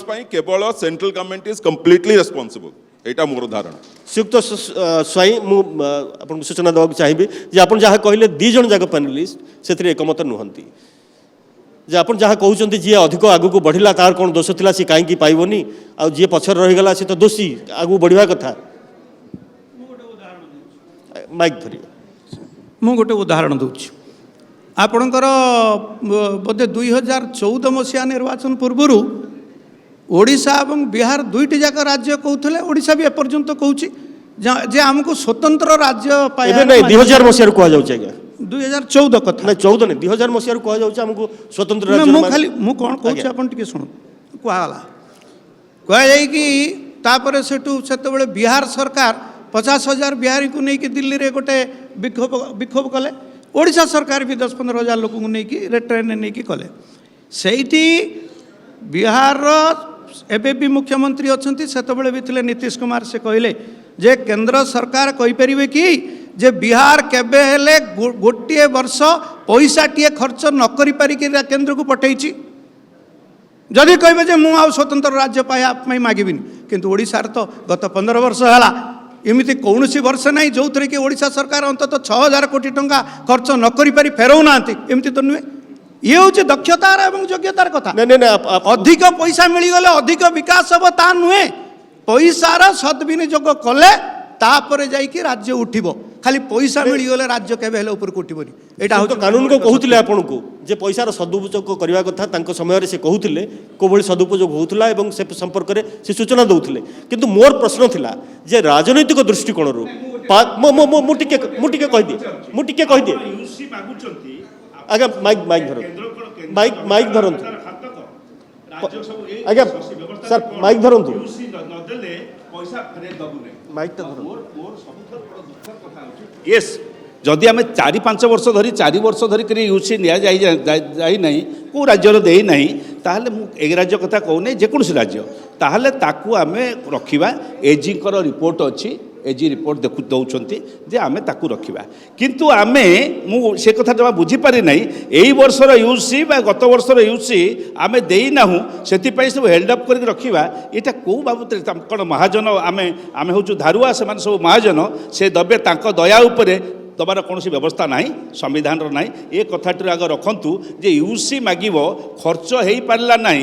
Speaker 3: ପାଇଁ କେବଳ central government is completely responsible, ଏଇଟା ମୋର ଧାରଣା।
Speaker 1: ଶ୍ରୀଯୁକ୍ତ ସ୍ୱାଇଁ, ମୁଁ ଆପଣଙ୍କୁ ସୂଚନା ଦେବାକୁ ଚାହିଁବି ଯେ ଆପଣ ଯାହା କହିଲେ 2 ଜଣ ଯାକ ପ୍ୟାନେଲିଷ୍ଟ ସେଥିରେ ଏକମତ ନୁହନ୍ତି, ଯେ ଆପଣ ଯାହା କହୁଛନ୍ତି ଯିଏ ଅଧିକ ଆଗକୁ ବଢ଼ିଲା ତାର କ'ଣ ଦୋଷ ଥିଲା, ସେ କାହିଁକି ପାଇବନି, ଆଉ ଯିଏ ପଛରେ ରହିଗଲା ସେ ତ ଦୋଷୀ, ଆଗକୁ ବଢ଼ିବା କଥା। ମାଇକ୍ ଧରିବେ।
Speaker 4: ମୁଁ ଗୋଟେ ଉଦାହରଣ ଦେଉଛି। ଆପଣଙ୍କର ବୋଧେ 2014 ମସିହା ନିର୍ବାଚନ ପୂର୍ବରୁ ଓଡ଼ିଶା ଏବଂ ବିହାର ଦୁଇଟି ଯାକ ରାଜ୍ୟ କହୁଥିଲେ, ଓଡ଼ିଶା ବି ଏପର୍ଯ୍ୟନ୍ତ କହୁଛି ଯେ ଆମକୁ ସ୍ୱତନ୍ତ୍ର ରାଜ୍ୟ ପାଇବା।
Speaker 1: 2000 ମସିହାରୁ କୁହାଯାଉଛି ଆଜ୍ଞା,
Speaker 4: 2014 କଥା
Speaker 1: ନାଇଁ 14 ନାହିଁ, 2000 ମସିହାରୁ କୁହାଯାଉଛି ଆମକୁ ସ୍ୱତନ୍ତ୍ର ରାଜ୍ୟ।
Speaker 4: ମୁଁ କ'ଣ କହୁଛି ଆପଣ ଟିକେ ଶୁଣନ୍ତୁ। କୁହାଗଲା, କୁହାଯାଇକି ତାପରେ ସେତେବେଳେ ବିହାର ସରକାର 50,000 ବିହାରୀଙ୍କୁ ନେଇକି ଦିଲ୍ଲୀରେ ଗୋଟେ ବିକ୍ଷୋଭ କଲେ। ଓଡ଼ିଶା ସରକାର ବି 10-15,000 ଲୋକଙ୍କୁ ନେଇକି ଟ୍ରେନରେ ନେଇକି କଲେ। ସେଇଠି ବିହାରର ଏବେ ବି ମୁଖ୍ୟମନ୍ତ୍ରୀ ଅଛନ୍ତି, ସେତେବେଳେ ବି ଥିଲେ ନୀତିଶ କୁମାର। ସେ କହିଲେ ଯେ କେନ୍ଦ୍ର ସରକାର କହିପାରିବେ କି ଯେ ବିହାର କେବେ ହେଲେ ଗୋଟିଏ ବର୍ଷ ପଇସାଟିଏ ଖର୍ଚ୍ଚ ନ କରିପାରିକି କେନ୍ଦ୍ରକୁ ପଠାଇଛି? ଯଦି କହିବେ ଯେ ମୁଁ ଆଉ ସ୍ୱତନ୍ତ୍ର ରାଜ୍ୟ ପାଇବା ପାଇଁ ମାଗିବିନି, କିନ୍ତୁ ଓଡ଼ିଶାର ତ ଗତ 15 ବର୍ଷ ହେଲା ଏମିତି କୌଣସି ବର୍ଷ ନାହିଁ ଯେଉଁଥିରେ କି ଓଡ଼ିଶା ସରକାର ଅନ୍ତତଃ 6,000 କୋଟି ଟଙ୍କା ଖର୍ଚ୍ଚ ନ କରିପାରି ଫେରାଉନାହାନ୍ତି। ଏମିତି ତ ନୁହେଁ। ଇଏ ହେଉଛି ଦକ୍ଷତାର ଏବଂ ଯୋଗ୍ୟତାର କଥା। ଅଧିକ ପଇସା ମିଳିଗଲେ ଅଧିକ ବିକାଶ ହେବ ତା ନୁହେଁ। ପଇସାର ସଦ୍ବିନିଯୋଗ କଲେ ତାପରେ ଯାଇକି ରାଜ୍ୟ ଉଠିବ। खाली पैसा मिलगले राज्य केबे हेले ऊपर उठिबनी एटा
Speaker 1: तो कानून को कहूले आपन को जे पैसार सदुपयोग करवा कथा तांको समय से कहूले कोभଳି सदुपयोग होउथला एवं से संपर्क रे से सूचना दउथले किंतु मोर प्रश्न थिला जे राजनैतिक दृष्टिकोण रु मु टिके कहि दिए
Speaker 2: यूसी मागुचंती
Speaker 1: आगे माइक धरନ୍ତୁ माइक धरନ୍ତୁ आगे सर माइक धरନ୍ତୁ
Speaker 2: यूसी न देले पैसा फेरे दबु नै
Speaker 1: माइक ता धरନ୍ତୁ
Speaker 2: मोर सबुठर बड़ दुःखर कथा होची यस जदि आम 4-5 वर्ष धरी 4 वर्ष धरिक यूसी निया जाई नहीं को राज्यर दे नहीं ताहले मु ए राज्य कथा कहू नहीं जेकोसी राज्य ताहले ताकू आमे रखिबा एजी कर रिपोर्ट अछि एजी रिपोर्ट देखु दउचंती जे आमे ताकू रखिबा किंतु आमे मु से कथा जमा बुझी पारि नहीं एई वर्षर यूसी बा गत वर्षर यूसी आमे देई नाहु सेति पई सब हेल्ड अप करके रखिबा एटा को बाबत कोन महाजन आमे आमे होचु धारुआ से मान सब महाजन से दबे तांको दया उपरे दबार कौन व्यवस्था ना संविधान ना ये कथाटी आगे रखु जे यूसी मागिब खर्च हो पारा ना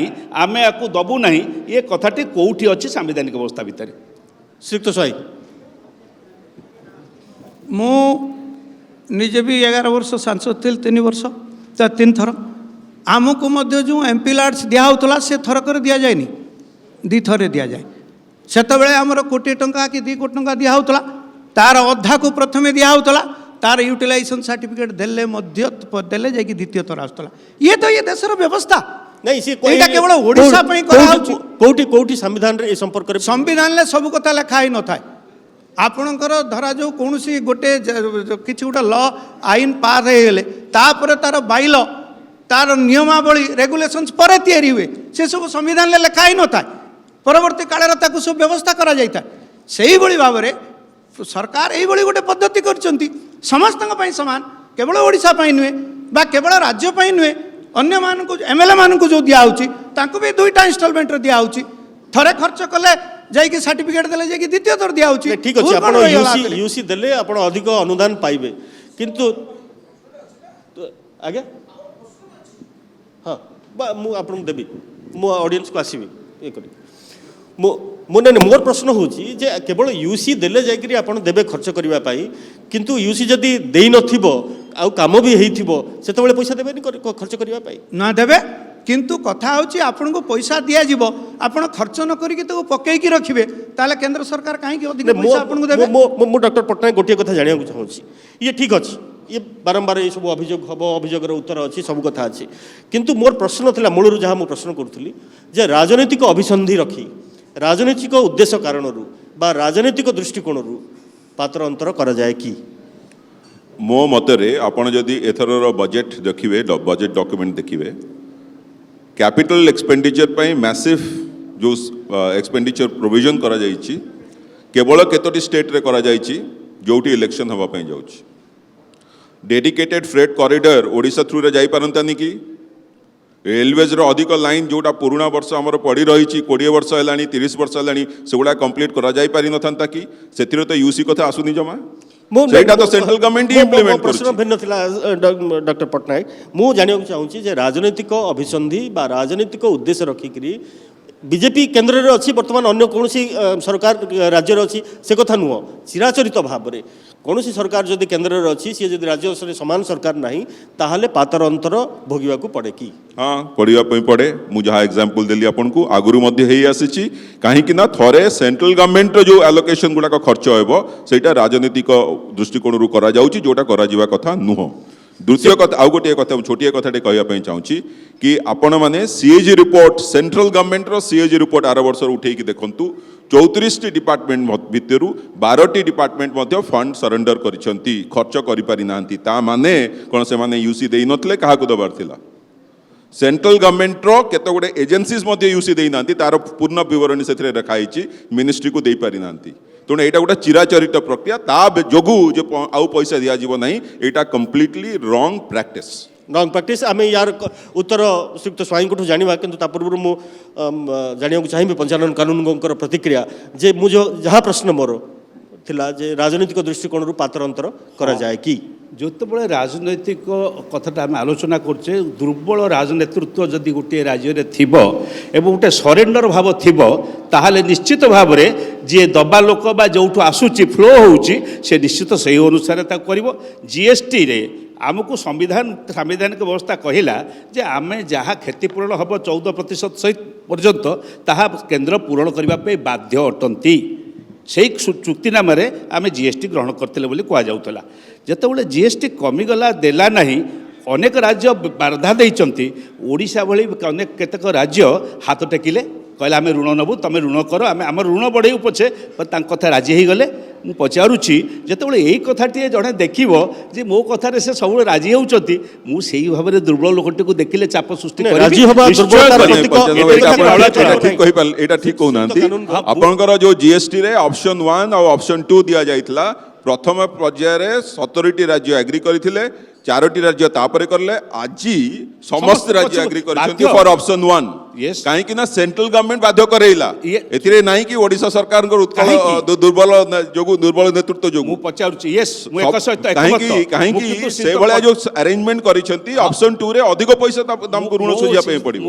Speaker 2: आम या दबू ना ये कथाटी कौटी अच्छी संवैधानिक व्यवस्था भितर
Speaker 1: श्रीयुक्त स्वाई
Speaker 4: मु निजे भी 11 वर्ष सांसद थी 3 वर्ष 3 थर आमको मध्य जो एमपी लाड्स दिहला से थरक दि जाए 2 थर दि जाए से आमर कोटी टंका कि 2 कोटी टंका दिहला तार अधा को प्रथमे दिहला तार यूटिलाइजेशन सर्टिफिकेट देले मध्य देले जाकि द्वितीय थर आसला ये तो ये देशर व्यवस्था
Speaker 1: नहीं सी
Speaker 4: एटा केवल ओडिशा पई करा
Speaker 1: कोठी कोठी संविधान रे ए संपर्क रे
Speaker 4: संविधान ले सब कथा लिखा ही न थाए आपणकर धरा जो कौन गोटे किसी गोटे ल आईन पास हो गले तापर तार बाइल तार नियमावली रेगुलेशंस पर तैयारी हुए से सब संविधान ले लिखा ही न थाए परवर्ती काल ताकू सब व्यवस्था करा जाय था सेही बळी भाव रे सरकार यही गोटे पद्धति करछंती समस्त समान केवल ओडिशा पई नुहे बा केवल राज्य पई नुहे अन्य मान को एमएलए मान को जो दिया होची तांको भी 2टा इंस्टॉलमेंट रे दिया होची थरे खर्च कले जाइए सर्टिफिकेट देले जाइए द्वितीय थर दिया होची
Speaker 1: ठीक अछि आपण यूसी देले आपण अधिक अनुदान पाइबे किंतु आगे हां मु आपण देबी मु ऑडियंस को आसीबी ए करी मोने मोर प्रश्न होची जे केवल यूसी देले जाइकरी आपण देबे खर्च करिवा पाई किंतु यूसी जदी देई नथिबो आ काम भी हेइथिबो सेते बेले पैसा देबेनी खर्च करिवा पाई
Speaker 4: ना देबे किंतु कथा होची आपण को पैसा दिया जिवो आपण खर्च न करी कि तो पकेई की रखिबे ताले केंद्र सरकार काहे कि अधिक पैसा आपण को देबे
Speaker 1: मो डॉक्टर पटनायक गोटिया कथा जानिया को चाहूची ये ठीक अछि ये बारंबार ये सब अभियोग हबो अभियोगर उत्तर अछि सब कथा अछि किंतु मोर प्रश्न थिला मूलरु जहा मो प्रश्न करथुली जे राजनीतिक अभिसंधि रखी राजनीतिक उद्देश्य कारण राजनीतिक दृष्टिकोण पात्र अंतर करा जाए कि
Speaker 3: मो मतरे आपण जदि एथरर बजेट देखिबे बजेट डॉक्यूमेंट देखिबे कैपिटल एक्सपेंडिचर पई मैसिव जो एक्सपेंडिचर प्रोविजन करा जाइछि केवल केतोटी स्टेट रे करा जाइछि जोटी इलेक्शन हवा पई जाउछि dedicated freight corridor Odisha through रे जाई पारंतानी कि रेलवेज रो अधिक लाइन जोटा पुराना वर्ष आमर पड़ी रही 20 वर्ष है 30 वर्ष है सेगुड़ा कंप्लीट करा जाई पारि नथांता कि सेतिरो तो यूसी कथा आसुनी जमा सेटा तो सेंट्रल गवर्नमेंट ही इंप्लीमेंट करछि
Speaker 1: प्रश्न भिन्न थिला डॉक्टर पटनायक मु जानियो चाहूची जे राजनीतिक अभिसंधि बा राजनीतिक उद्देश्य रखिकरी बीजेपी केंद्र रे अछि वर्तमान अन्य कोनोसी सरकार राज्य रे अछि से कथा नुह चिराचरित भाव रे कोनोसी सरकार जदि केंद्र रे अछि से जदि राज्य रे समान सरकार नाही ताहाले पातर अंतर भोगिबा को पड़े कि
Speaker 3: हाँ पढ़िया पड़े मु जहाँ एग्जांपल देली आपन को आगुरु मध्य हेई आसीची काहे कि ना थरे सेंट्रल गवर्नमेंट रो जो एलोकेशन गुडा खर्च हेबो सेटा राजनीतिक दृष्टिकोण रु करा जाउची जोटा करा जीवा कथा नुह द्वितीय कथा आउ गोटे कथा छोटिया कथाटे कहया चाहूँगी कि आपण मैंने सीएजी रिपोर्ट सेंट्रल गवर्नमेंट रो सीएजी रिपोर्ट आर वर्ष उठे देखु 34 डिपार्टमेंट भितर 12 डिपार्टमेंट मध्य फंड सरेंडर करिसेंती खर्च करि पारि नांती ता माने कोन से माने यूसी देई नथले काहा को दबार थिला सेंट्रल गवर्नमेंट रो केते गोटे एजेंसीज मध्य यूसी देई नांती तार पूर्ण विवरणी सेथिरे रखाइछि मिनिस्ट्री को देई पारि नांती तेणु यहाँ गोटे चिराचरित प्रक्रिया ता जोगु जो आउ पैसा दिया जीव नहीं यहाँ कम्प्लीटली रॉन्ग प्रैक्टिस
Speaker 1: आम यार उत्तर श्रीयुक्त स्वाई को जाना कि पूर्व मु जाना चाहिए पंचायन कानून प्रतिक्रिया जे मु जो जहाँ प्रश्न मोर थिला जे राजनीतिक दृष्टिकोण पात्र अंतर करा जाए कि
Speaker 2: ଯେତେବେଳେ ରାଜନୈତିକ କଥାଟା ଆମେ ଆଲୋଚନା କରୁଛେ ଦୁର୍ବଳ ରାଜନେତୃତ୍ୱ ଯଦି ଗୋଟିଏ ରାଜ୍ୟରେ ଥିବ ଏବଂ ଗୋଟେ ସରେଣ୍ଡର ଭାବ ଥିବ ତାହେଲେ ନିଶ୍ଚିତ ଭାବରେ ଯିଏ ଦବା ଲୋକ ବା ଯେଉଁଠୁ ଆସୁଛି ଫ୍ଲୋ ହେଉଛି ସେ ନିଶ୍ଚିତ ସେହି ଅନୁସାରେ ତାକୁ କରିବ। ଜିଏସ୍ଟିରେ ଆମକୁ ସାମ୍ବିଧାନିକ ବ୍ୟବସ୍ଥା କହିଲା ଯେ ଆମେ ଯାହା କ୍ଷତିପୂରଣ ହେବ 14% ସହିତ ପର୍ଯ୍ୟନ୍ତ ତାହା କେନ୍ଦ୍ର ପୂରଣ କରିବା ପାଇଁ ବାଧ୍ୟ ଅଟନ୍ତି। সেই চুক্তিনামাରେ ଆମେ ଜିଏସ୍ଟି ଗ୍ରହଣ କରିଥିଲେ ବୋଲି କୁହାଯାଉଥିଲା। ଯେତେବେଳେ ଜିଏସ୍ଟି କମିଗଲା ଦେଲା ନାହିଁ ଅନେକ ରାଜ୍ୟ ବାଧା ଦେଇଛନ୍ତି। ଓଡ଼ିଶା ଭଳି ଅନେକ କେତେକ ରାଜ୍ୟ ହାତ ଟେକିଲେ କହିଲେ ଆମେ ଋଣ ନେବୁ ତୁମେ ଋଣ କର ଆମେ ଆମର ଋଣ ବଢ଼େଇବୁ ପଛେ ତାଙ୍କ କଥା ରାଜି ହେଇଗଲେ। ମୁଁ ପଚାରୁଛି ଯେତେବେଳେ ଏଇ କଥାଟିଏ ଜଣେ ଦେଖିବ ଯେ ମୋ କଥାରେ ସେ ସବୁବେଳେ ରାଜି ହେଉଛନ୍ତି ମୁଁ ସେଇ ଭାବରେ ଦୁର୍ବଳ ଲୋକଟିକୁ ଦେଖିଲେ ଚାପ ସୃଷ୍ଟି
Speaker 1: ରାଜି ହେବା
Speaker 3: ଏଇଟା ଠିକ କହୁନାହାନ୍ତି। ଆପଣଙ୍କର ଯୋଉ ଜିଏସ୍ଟି ରେ ଅପସନ 1 ଆଉ ଅପସନ 2 ଦିଆଯାଇଥିଲା ପ୍ରଥମ ପର୍ଯ୍ୟାୟରେ 17ଟି ରାଜ୍ୟ ଆଗ୍ରି କରିଥିଲେ 4ଟି ରାଜ୍ୟ ତାପରେ କଲେ ଆଜି ସମସ୍ତ ରାଜ୍ୟ ଆଗ୍ରି କରିଛନ୍ତି ଫର ଅପସନ 1 କାହିଁକି ନା ସେଣ୍ଟ୍ରାଲ ଗଭର୍ଣ୍ଣମେଣ୍ଟ ବାଧ୍ୟ କରେଇଲା ଏଥିରେ ନାହିଁ କି ଓଡ଼ିଶା ସରକାରଙ୍କ ଉତ୍କଳ ଦୁର୍ବଳ ନେତୃତ୍ୱ ଯୋଗୁଁ।
Speaker 2: ମୁଁ ପଚାରୁଛି ୟେସ୍ ମୁଁ ଏକ ସହିତ
Speaker 3: କାହିଁକି ସେଇଭଳିଆ ଯୋଉ ଆରେଞ୍ଜମେଣ୍ଟ କରିଛନ୍ତି ଅପସନ 2 ରେ ଅଧିକ ପଇସା ତମକୁ ଋଣ ସୁଝିବା ପାଇଁ ପଡ଼ିବ।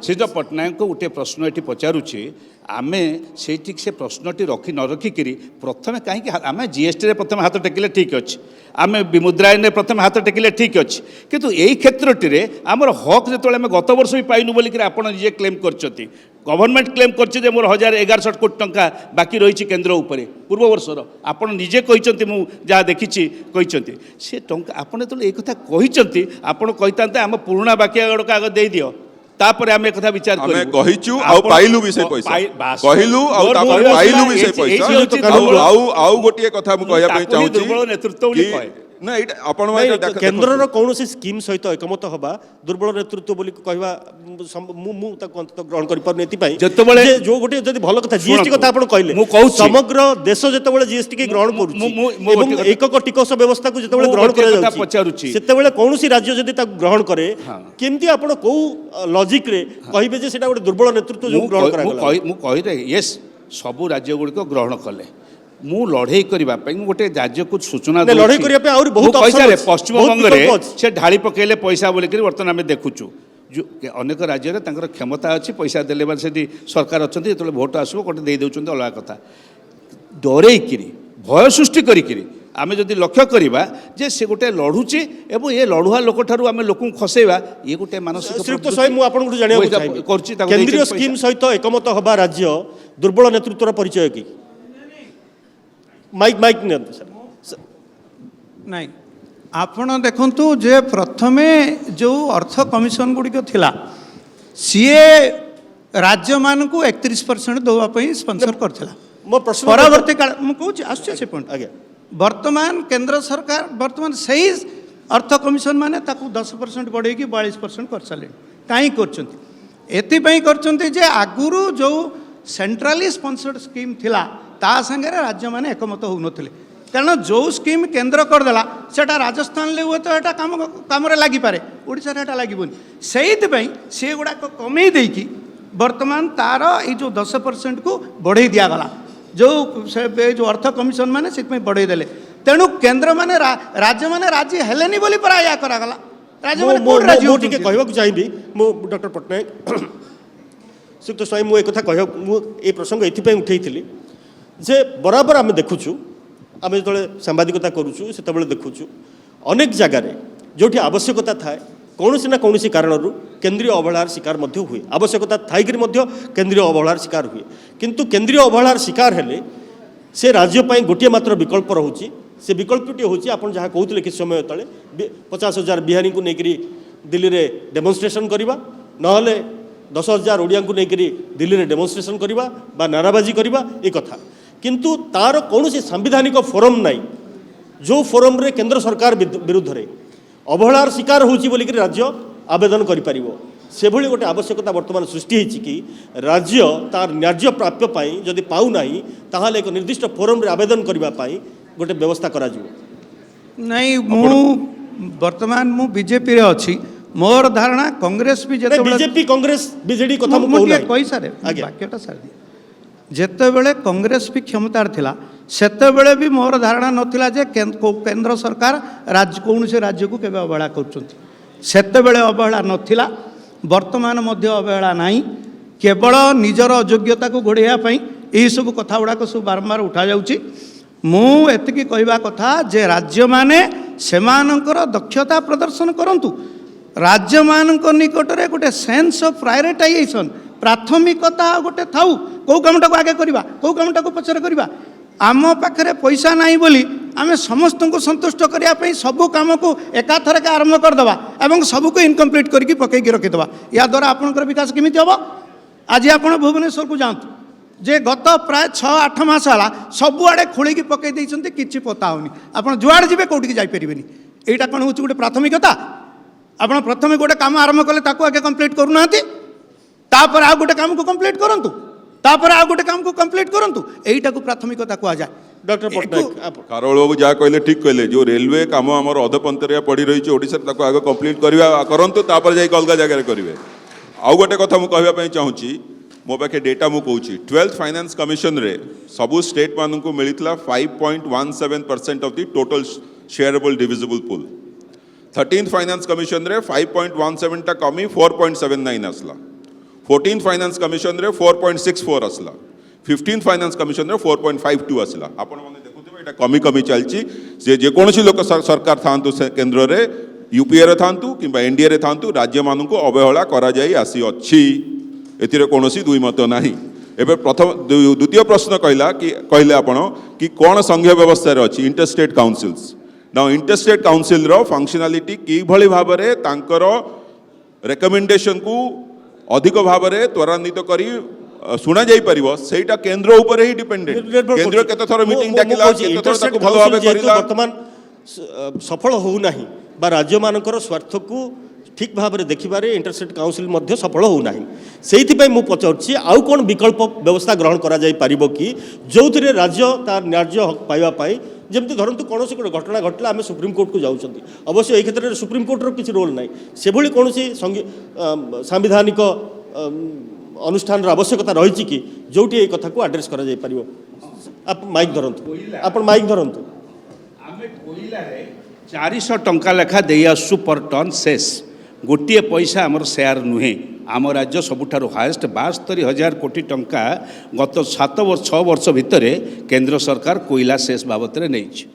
Speaker 2: ଶ୍ରୀଯୁକ୍ତ ପଟ୍ଟନାୟକଙ୍କୁ ଗୋଟେ ପ୍ରଶ୍ନ ଏଠି ପଚାରୁଛି ଆମେ ସେଇଠି ସେ ପ୍ରଶ୍ନଟି ନ ରଖିକିରି ପ୍ରଥମେ କାହିଁକି ଆମେ ଜିଏସ୍ଟିରେ ପ୍ରଥମେ ହାତ ଟେକିଲେ ଠିକ୍ ଅଛି ଆମେ ବିମୁଦ୍ରାୟନରେ ପ୍ରଥମେ ହାତ ଟେକିଲେ ଠିକ୍ ଅଛି କିନ୍ତୁ ଏଇ କ୍ଷେତ୍ରଟିରେ ଆମର ହକ୍ ଯେତେବେଳେ ଆମେ ଗତ ବର୍ଷ ବି ପାଇନୁ ବୋଲିକିରି ଆପଣ ନିଜେ କ୍ଲେମ୍ କରିଛନ୍ତି ଗଭର୍ଣ୍ଣମେଣ୍ଟ କ୍ଲେମ୍ କରିଛି ଯେ ମୋର 1160 କୋଟି ଟଙ୍କା ବାକି ରହିଛି କେନ୍ଦ୍ର ଉପରେ ପୂର୍ବ ବର୍ଷର ଆପଣ ନିଜେ କହିଛନ୍ତି ମୁଁ ଯାହା ଦେଖିଛି କହିଛନ୍ତି ସେ ଟଙ୍କା ଆପଣ ଯେତେବେଳେ ଏଇ କଥା କହିଛନ୍ତି ଆପଣ କହିଥାନ୍ତେ ଆମ ପୁରୁଣା ବାକିଆ ଗୁଡ଼ାକ ଆଗ ଦେଇଦିଅ ତାପରେ ଆମେ କଥା ବିଚାର
Speaker 3: ଆମେ କହିଛୁ ଆଉ ପାଇଲୁ ବି ସେ ପଇସା କହିଲୁ ଆଉ ତାପରେ ପାଇଲୁ ବି ସେ ପଇସା ଆଉ ଗୋଟିଏ କଥା ମୁଁ କହିବା ପାଇଁ ଚାହୁଁଛି ନା ଏଇଟା ଆପଣ
Speaker 1: କେନ୍ଦ୍ରର କୌଣସି ସ୍କିମ୍ ସହିତ ଏକମତ ହେବା ଦୁର୍ବଳ ନେତୃତ୍ୱ ବୋଲି କହିବା ମୁଁ ତାକୁ ଅନ୍ତତଃ ଗ୍ରହଣ କରିପାରୁନି ଏଥିପାଇଁ ଯେତେବେଳେ ଯୋଉ ଗୋଟେ ଯଦି ଭଲ କଥା ଜିଏସ୍ଟି କଥା ଆପଣ କହିଲେ
Speaker 2: ମୁଁ କହୁଛି
Speaker 1: ସମଗ୍ର ଦେଶ ଯେତେବେଳେ ଜିଏସ୍ଟି କି ଗ୍ରହଣ କରୁଛି ଏବଂ ଏକକ ଟିକସ ବ୍ୟବସ୍ଥାକୁ ଯେତେବେଳେ ଗ୍ରହଣ କରାଯାଉଛି ସେତେବେଳେ କୌଣସି ରାଜ୍ୟ ଯଦି ତାକୁ ଗ୍ରହଣ କରେ କେମିତି ଆପଣ କୋଉ ଲଜିକରେ କହିବେ ଯେ ସେଟା ଗୋଟେ ଦୁର୍ବଳ ନେତୃତ୍ୱ ଯୋଉ ଗ୍ରହଣ କରାଗଲା
Speaker 2: ମୁଁ କହିରେ ୟେସ୍ ସବୁ ରାଜ୍ୟ ଗୁଡ଼ିକ ଗ୍ରହଣ କଲେ ମୁଁ ଲଢ଼େଇ କରିବା ପାଇଁ ଗୋଟେ ରାଜ୍ୟକୁ ସୂଚନା
Speaker 1: ଲଢ଼େଇ କରିବା ପାଇଁ ଆହୁରି ବହୁତ
Speaker 2: ପଶ୍ଚିମବଙ୍ଗରେ ସେ ଢାଳି ପକେଇଲେ ପଇସା ବୋଲିକରି ବର୍ତ୍ତମାନ ଆମେ ଦେଖୁଛୁ ଅନେକ ରାଜ୍ୟରେ ତାଙ୍କର କ୍ଷମତା ଅଛି ପଇସା ଦେଲେ ମାନେ ସେଠି ସରକାର ଅଛନ୍ତି ଯେତେବେଳେ ଭୋଟ ଆସିବ ଗୋଟେ ଦେଇ ଦେଉଛନ୍ତି ଅଲଗା କଥା ଡରେଇକିରି ଭୟ ସୃଷ୍ଟି କରିକିରି ଆମେ ଯଦି ଲକ୍ଷ୍ୟ କରିବା ଯେ ସେ ଗୋଟେ ଲଢ଼ୁଛି ଏବଂ ଏ ଲଢ଼ୁଆ ଲୋକଠାରୁ ଆମେ ଲୋକଙ୍କୁ ଖସେଇବା ଇଏ ଗୋଟେ ମାନସିକ
Speaker 1: ମୁଁ ଆପଣଙ୍କୁ ଜାଣିବାକୁ କରୁଛି କେନ୍ଦ୍ରୀୟ ସ୍କିମ୍ ସହିତ ଏକମତ ହେବା ରାଜ୍ୟ ଦୁର୍ବଳ ନେତୃତ୍ୱର ପରିଚୟ କି ମାଇକ୍ ନିଅନ୍ତୁ ସାର୍
Speaker 4: ନାଇଁ ଆପଣ ଦେଖନ୍ତୁ ଯେ ପ୍ରଥମେ ଯେଉଁ ଅର୍ଥ କମିଶନ ଗୁଡ଼ିକ ଥିଲା ସିଏ ରାଜ୍ୟମାନଙ୍କୁ 31% ଦେବା ପାଇଁ ସ୍ପନ୍ସର କରିଥିଲା
Speaker 1: ମୋ ପ୍ରଶ୍ନ
Speaker 4: ପରବର୍ତ୍ତୀ କାଳ ମୁଁ କହୁଛି ଆସୁଛି ସେ ପଏଣ୍ଟ
Speaker 1: ଆଜ୍ଞା
Speaker 4: ବର୍ତ୍ତମାନ କେନ୍ଦ୍ର ସରକାର ବର୍ତ୍ତମାନ ସେଇ ଅର୍ଥ କମିଶନ ମାନେ ତାକୁ 10% ବଢ଼େଇକି 42% କରିସାରିଲେଣି କାହିଁକି କରୁଛନ୍ତି ଏଥିପାଇଁ କରୁଛନ୍ତି ଯେ ଆଗରୁ ଯେଉଁ ସେଣ୍ଟ୍ରାଲି ସ୍ପନ୍ସର୍ଡ ସ୍କିମ୍ ଥିଲା ତା ସାଙ୍ଗରେ ରାଜ୍ୟମାନେ ଏକମତ ହେଉନଥିଲେ କାରଣ ଯେଉଁ ସ୍କିମ୍ କେନ୍ଦ୍ର କରିଦେଲା ସେଟା ରାଜସ୍ଥାନରେ ହୁଏତ ଏଟା କାମରେ ଲାଗିପାରେ ଓଡ଼ିଶାରେ ଏଟା ଲାଗିବନି ସେଇଥିପାଇଁ ସେଗୁଡ଼ାକ କମେଇ ଦେଇକି ବର୍ତ୍ତମାନ ତାର ଏଇ ଯେଉଁ 10%କୁ ବଢ଼େଇ ଦିଆଗଲା ଯେଉଁ ଅର୍ଥ କମିଶନ ମାନେ ସେଥିପାଇଁ ବଢ଼େଇ ଦେଲେ ତେଣୁ କେନ୍ଦ୍ରମାନେ ରାଜ୍ୟମାନେ ରାଜି ହେଲେନି ବୋଲି ପରା ଏହା କରାଗଲା
Speaker 1: ମୁଁ ଟିକେ କହିବାକୁ ଚାହିଁବି ମୁଁ ଡକ୍ଟର ପଟ୍ଟନାୟକ ଶ୍ରୀଯୁକ୍ତ ସ୍ୱାଇଁ ମୁଁ ଏକଥା କହିବାକୁ ମୁଁ ଏ ପ୍ରସଙ୍ଗ ଏଥିପାଇଁ ଉଠେଇଥିଲି ଯେ ବରାବର ଆମେ ଦେଖୁଛୁ ଆମେ ଯେତେବେଳେ ସାମ୍ବାଦିକତା କରୁଛୁ ସେତେବେଳେ ଦେଖୁଛୁ ଅନେକ ଜାଗାରେ ଯେଉଁଠି ଆବଶ୍ୟକତା ଥାଏ କୌଣସି ନା କୌଣସି କାରଣରୁ କେନ୍ଦ୍ରୀୟ ଅବହେଳାର ଶିକାର ମଧ୍ୟ ହୁଏ ଆବଶ୍ୟକତା ଥାଇକରି ମଧ୍ୟ କେନ୍ଦ୍ରୀୟ ଅବହେଳାର ଶିକାର ହୁଏ କିନ୍ତୁ କେନ୍ଦ୍ରୀୟ ଅବହେଳାର ଶିକାର ହେଲେ ସେ ରାଜ୍ୟ ପାଇଁ ଗୋଟିଏ ମାତ୍ର ବିକଳ୍ପ ରହୁଛି ସେ ବିକଳ୍ପଟି ହେଉଛି ଆପଣ ଯାହା କହୁଥିଲେ କିଛି ସମୟ ତଳେ 50,000 ବିହାରୀଙ୍କୁ ନେଇକରି ଦିଲ୍ଲୀରେ ଡେମନଷ୍ଟ୍ରେସନ୍ କରିବା ନହେଲେ 10,000 ଓଡ଼ିଆଙ୍କୁ ନେଇକରି ଦିଲ୍ଲୀରେ ଡେମନଷ୍ଟ୍ରେସନ୍ କରିବା ବା ନାରାବାଜି କରିବା ଏ କଥା କିନ୍ତୁ ତାର କୌଣସି ସାମ୍ବିଧାନିକ ଫୋରମ୍ ନାହିଁ ଯେଉଁ ଫୋରମ୍ରେ କେନ୍ଦ୍ର ସରକାର ବିରୁଦ୍ଧରେ ଅବହେଳାର ଶିକାର ହେଉଛି ବୋଲିକରି ରାଜ୍ୟ ଆବେଦନ କରିପାରିବ ସେଭଳି ଗୋଟେ ଆବଶ୍ୟକତା ବର୍ତ୍ତମାନ ସୃଷ୍ଟି ହେଇଛି କି ରାଜ୍ୟ ତାର ନ୍ୟାଯ୍ୟ ପ୍ରାପ୍ୟ ପାଇଁ ଯଦି ପାଉନାହିଁ ତାହେଲେ ଏକ ନିର୍ଦ୍ଦିଷ୍ଟ ଫୋରମ୍ରେ ଆବେଦନ କରିବା ପାଇଁ ଗୋଟେ ବ୍ୟବସ୍ଥା କରାଯିବ
Speaker 4: ନାଇଁ ମୁଁ ବର୍ତ୍ତମାନ ମୁଁ ବିଜେପିରେ ଅଛି ମୋର ଧାରଣା କଂଗ୍ରେସ ବି
Speaker 1: ବିଜେପି କଂଗ୍ରେସ ବିଜେଡି କଥା ମୁଁ
Speaker 4: କହିସାରେ ବାକ୍ୟଟା ସାରି ଯେତେବେଳେ କଂଗ୍ରେସ ବି କ୍ଷମତାରେ ଥିଲା सेतेबेले भी मोर धारणा नथिला जे केंद्र सरकार कौन से राज्य को केबे अवहेला करछंती सेतेबेले अवहेला नथिला वर्तमान मध्य अवहेला नाही केवल निजर अयोग्यता को घोड़ाइया यही सब कथा गुड़ाक सब बारंबार उठा जाउची मु एतिकी कहवा कथा जे राज्य माने सेमानकर दक्षता प्रदर्शन करंतु राज्य मानक निकट में गोटे सेन्स ऑफ प्रायोरिटाइजेशन प्राथमिकता गोटे थाउ कौ कामटा को आगे करवा कौ कामटा को पछरे करवा आम पाखे पैसा नहीं बोली आम समस्त को संतुष्ट करने सबू कम को एकाथर के आरंभ करदे और सबको इनकम्प्लीट करके पकईकी रखीदे या द्वारा आपंकर विकास केमी हम आज आप भुवनेश्वर को जातु जे गत प्राय 6-8 मास है सबुआड़े खोल पकई कि पता होनी आप जुआड़े जी कौटी जापर यहाँ कौन हूँ गोटे प्राथमिकता आप प्रथम गोटे कम आरंभ कले आगे कंप्लीट करूना तापर आ गोटे काम को कंप्लीट करंतु तापर आ गोटे काम को कंप्लीट करंतु एटा को प्राथमिकता कहा जाए
Speaker 1: डॉक्टर पट्टनायक
Speaker 3: खारोल बाबू जहाँ कहले ठीक कहले जो रेलवे काम आम अधपंतरिया पड़ी रही ओडिशा आगे कंप्लीट करंतु तापर जाई अलग जगह करेंगे आउ गोटे कथा मुझे कहवाई चाहूँगी मो पाखे डेटा मु कहूँ 12th फाइनेंस कमिशन रे सबू स्टेट मान को मिलता 5.17% of the total shareable divisible pool 13th finance commission रे 5.17 टा कमी 4.79 आसला 14th फाइनेंस कमिशन रे 4.64 आसला 15th फाइनेंस कमिशन रे 4.52 आसला आपण माने देखुथिबे एटा कमी कमी चलची जे जेकोसी लोक सरकार थांतु केंद्र रे यूपीए रे थांतु किंबा एनडीए रे थांतु राज्य मान को अवहेला करा जाई आसी अछि एथिरे कोनोसी दुई मत नाही एबे प्रथम द्वितीय प्रश्न कहले आपण कि कोन संघीय व्यवस्था रे अछि interstate councils now interstate council रो फंक्शनलिटी कि भली भाबरे तांकर रेकमेंडेशन को अधिक भाबरे त्वरान्वित करी सुना जाई परिबो सेटा केंद्र ऊपर ही डिपेंडेंट केंद्र केते थरो मीटिंग डाकिला केते थरो ताको भलो भाबे करिला
Speaker 1: वर्तमान सफल हो नाही बा राज्य मानकर स्वार्थ को ठीक भाव में देखिबारे इंटरस्टेट काउंसिल मध्य सफल हो नाही सेइथिपई मु पचारछि आउ कोन विकल्प व्यवस्था ग्रहण करा जाई परिबो कि जोथिरे राज्य तार न्याय्य हक पाइबा पाई जेमति धरंतु कोनोसी गोटे घटना घटला आम सुप्रीम कोर्ट को जाउछंती अवश्य एई क्षेत्र में सुप्रीम कोर्ट रो किछि रोल नाही सेभली कोनोसी संवैधानिक अनुष्ठान आवश्यकता रही कि जोटी ए कथा को एड्रेस करा जाई परिबो आप माइक धरंतु आपण माइक धरंतु
Speaker 2: आमे कोइला रे 400 टंका लेखा देई आसु पर टन शेष गोटे पैसा आमर शेयर नुहे आम राज्य सबुठारु हाएस्ट 72,000 कोटी टंका गत 6 वर्ष भितर केंद्र सरकार कोयला शेष बाबद नहीं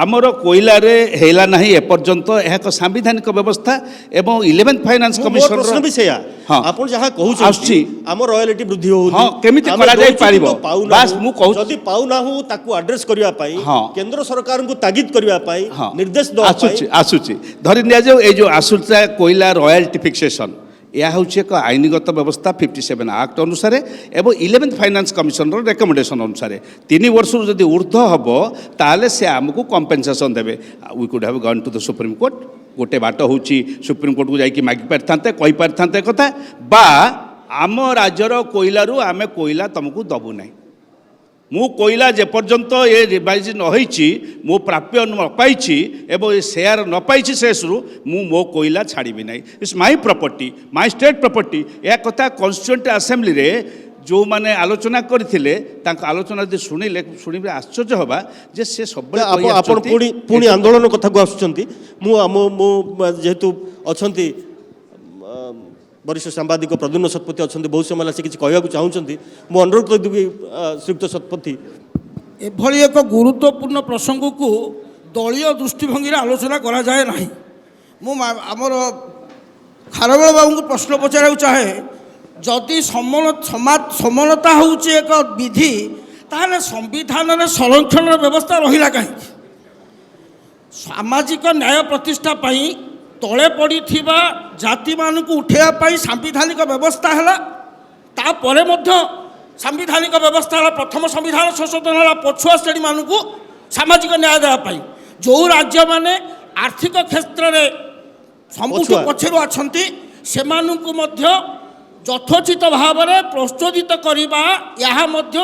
Speaker 2: आमर कोयला रे हेला नहीं एपर्यंत यह एक सांविधानिक व्यवस्था एवं 11th फाइनेंस कमिशन
Speaker 1: प्रश्न भी सेया
Speaker 2: हाँ
Speaker 1: आपण जहाँ कहउछंती आम रॉयल्टी वृद्धि होउनी
Speaker 2: हाँ केमिति करा जाई पारिबो बस मु कहू
Speaker 1: जदि पाउना हो ताकू एड्रेस करिया पाई
Speaker 2: हाँ
Speaker 1: केंद्र सरकार को तागिद करिया पाई
Speaker 2: हाँ
Speaker 1: निर्देश दो पाई
Speaker 2: आसुची धरि निया जो ए जो आसुचा कोयला रॉयल्टी फिक्सेशन यह हूँ एक आईनगत व्यवस्था 57 एक्ट अनुसार एवं 11th फाइनेंस कमिशन रेकमेंडेशन अनुसार 3 वर्ष जदि ऊर्ध्व हम ताले से आमको कंपेनसेशन देवे we could have gone to the supreme court गोटे बाट हूँ सुप्रीम कोर्ट को जाकि मागि पारिथांते कहि पारिथांते कथा बा आम राज्यर कोयलारू आमे कोयला तुमको दबु नहीं मु कोयला जेपर्यंत ये रिवाइज नही मो प्राप्य न पाई एवं ये शेयर न पाई शेषरू मो कोयला छाड़ी ना it's my property my state property यह कथा कन्स्टिट्यूएंट असेंबली रे जो माने आलोचना करथिले तांका आलोचना जे शुणिबे आश्चर्य हवा जे से सब
Speaker 1: आपण पुणी आंदोलन कथा को आसुचंती मु जेहेतु अछंती वरिष्ठ सांबादिक प्रद्युम्न शतपथी अच्छा बहुत समय से किसी कहूँ चाहूँगी मुझे अनुरोध करदेवी श्रीयुक्त शतपथी
Speaker 5: एभली एक गुरुत्वपूर्ण प्रसंग को दलीय दृष्टिभंगी आलोचना करा जाए ना मुझर खारवेल बाबू को प्रश्न पचार चाहे जदि समानता हूँ एक विधि ताहले संविधान में संरक्षण व्यवस्था रहा कहीं सामाजिक न्याय प्रतिष्ठा पाई तले पड़ी जाति मान को उठाइवाई सांविधानिक व्यवस्था है तापर सांविधानिक व्यवस्था है प्रथम संविधान संशोधन है पछुआ श्रेणी मान को सामाजिक न्याय देवाई जो राज्य माने आर्थिक क्षेत्र में सबुठ पछरु अच्छी से यथोचित भाव में प्रचोदित करवा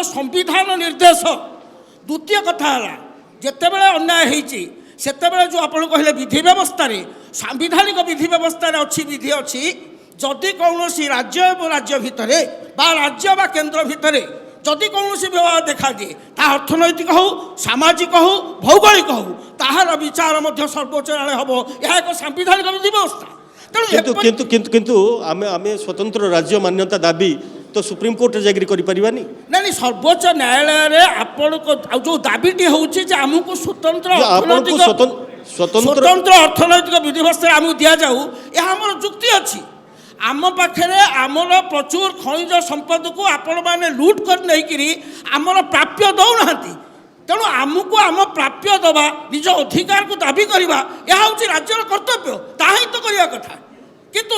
Speaker 5: संविधान निर्देश द्वितीय कथा है जिते बड़े अन्याय होती सेतेबेले जो आपण कहले विधि व्यवस्था रे सांविधानिक विधि व्यवस्था रे अच्छी विधि अच्छी जदि कौन राज्य एवं राज्य भितर बा राज्य बा केंद्र भितर ଯଦି କୌଣସି ବିବାଦ ଦେଖାଦିଏ ତାହା ଅର୍ଥନୈତିକ ହେଉ ସାମାଜିକ ହେଉ ଭୌଗୋଳିକ ହେଉ ତାହାର ବିଚାର ମଧ୍ୟ ସର୍ବୋଚ୍ଚ ନ୍ୟାୟାଳୟ ହେବ। ଏହା ଏକ ସାମ୍ବିଧାନିକ ବିଧିବ୍ୟବସ୍ଥା। ତେଣୁ
Speaker 1: କିନ୍ତୁ କିନ୍ତୁ କିନ୍ତୁ କିନ୍ତୁ ଆମେ ଆମେ ସ୍ୱତନ୍ତ୍ର ରାଜ୍ୟ ମାନ୍ୟତା ଦାବି ତ ସୁପ୍ରିମକୋର୍ଟରେ ଯାଇକରି କରିପାରିବାନି।
Speaker 5: ନାଇଁ ସର୍ବୋଚ୍ଚ ନ୍ୟାୟାଳୟରେ ଆପଣଙ୍କ ଯେଉଁ ଦାବିଟି ହେଉଛି ଯେ ଆମକୁ ସ୍ୱତନ୍ତ୍ର
Speaker 1: ଆପଣଙ୍କୁ
Speaker 5: ସ୍ୱତନ୍ତ୍ର ଅର୍ଥନୈତିକ ବିଧିବ୍ୟବସ୍ଥା ଆମକୁ ଦିଆଯାଉ, ଏହା ଆମର ଯୁକ୍ତି ଅଛି। ଆମ ପାଖରେ ଆମର ପ୍ରଚୁର ଖଣିଜ ସମ୍ପଦକୁ ଆପଣମାନେ ଲୁଟ୍ କରି ନେଇକିରି ଆମର ପ୍ରାପ୍ୟ ଦେଉନାହାନ୍ତି। ତେଣୁ ଆମକୁ ଆମ ପ୍ରାପ୍ୟ ଦେବା, ନିଜ ଅଧିକାରକୁ ଦାବି କରିବା, ଏହା ହେଉଛି ରାଜ୍ୟର କର୍ତ୍ତବ୍ୟ। ତାହା ହିଁ ତ କରିବା କଥା। କିନ୍ତୁ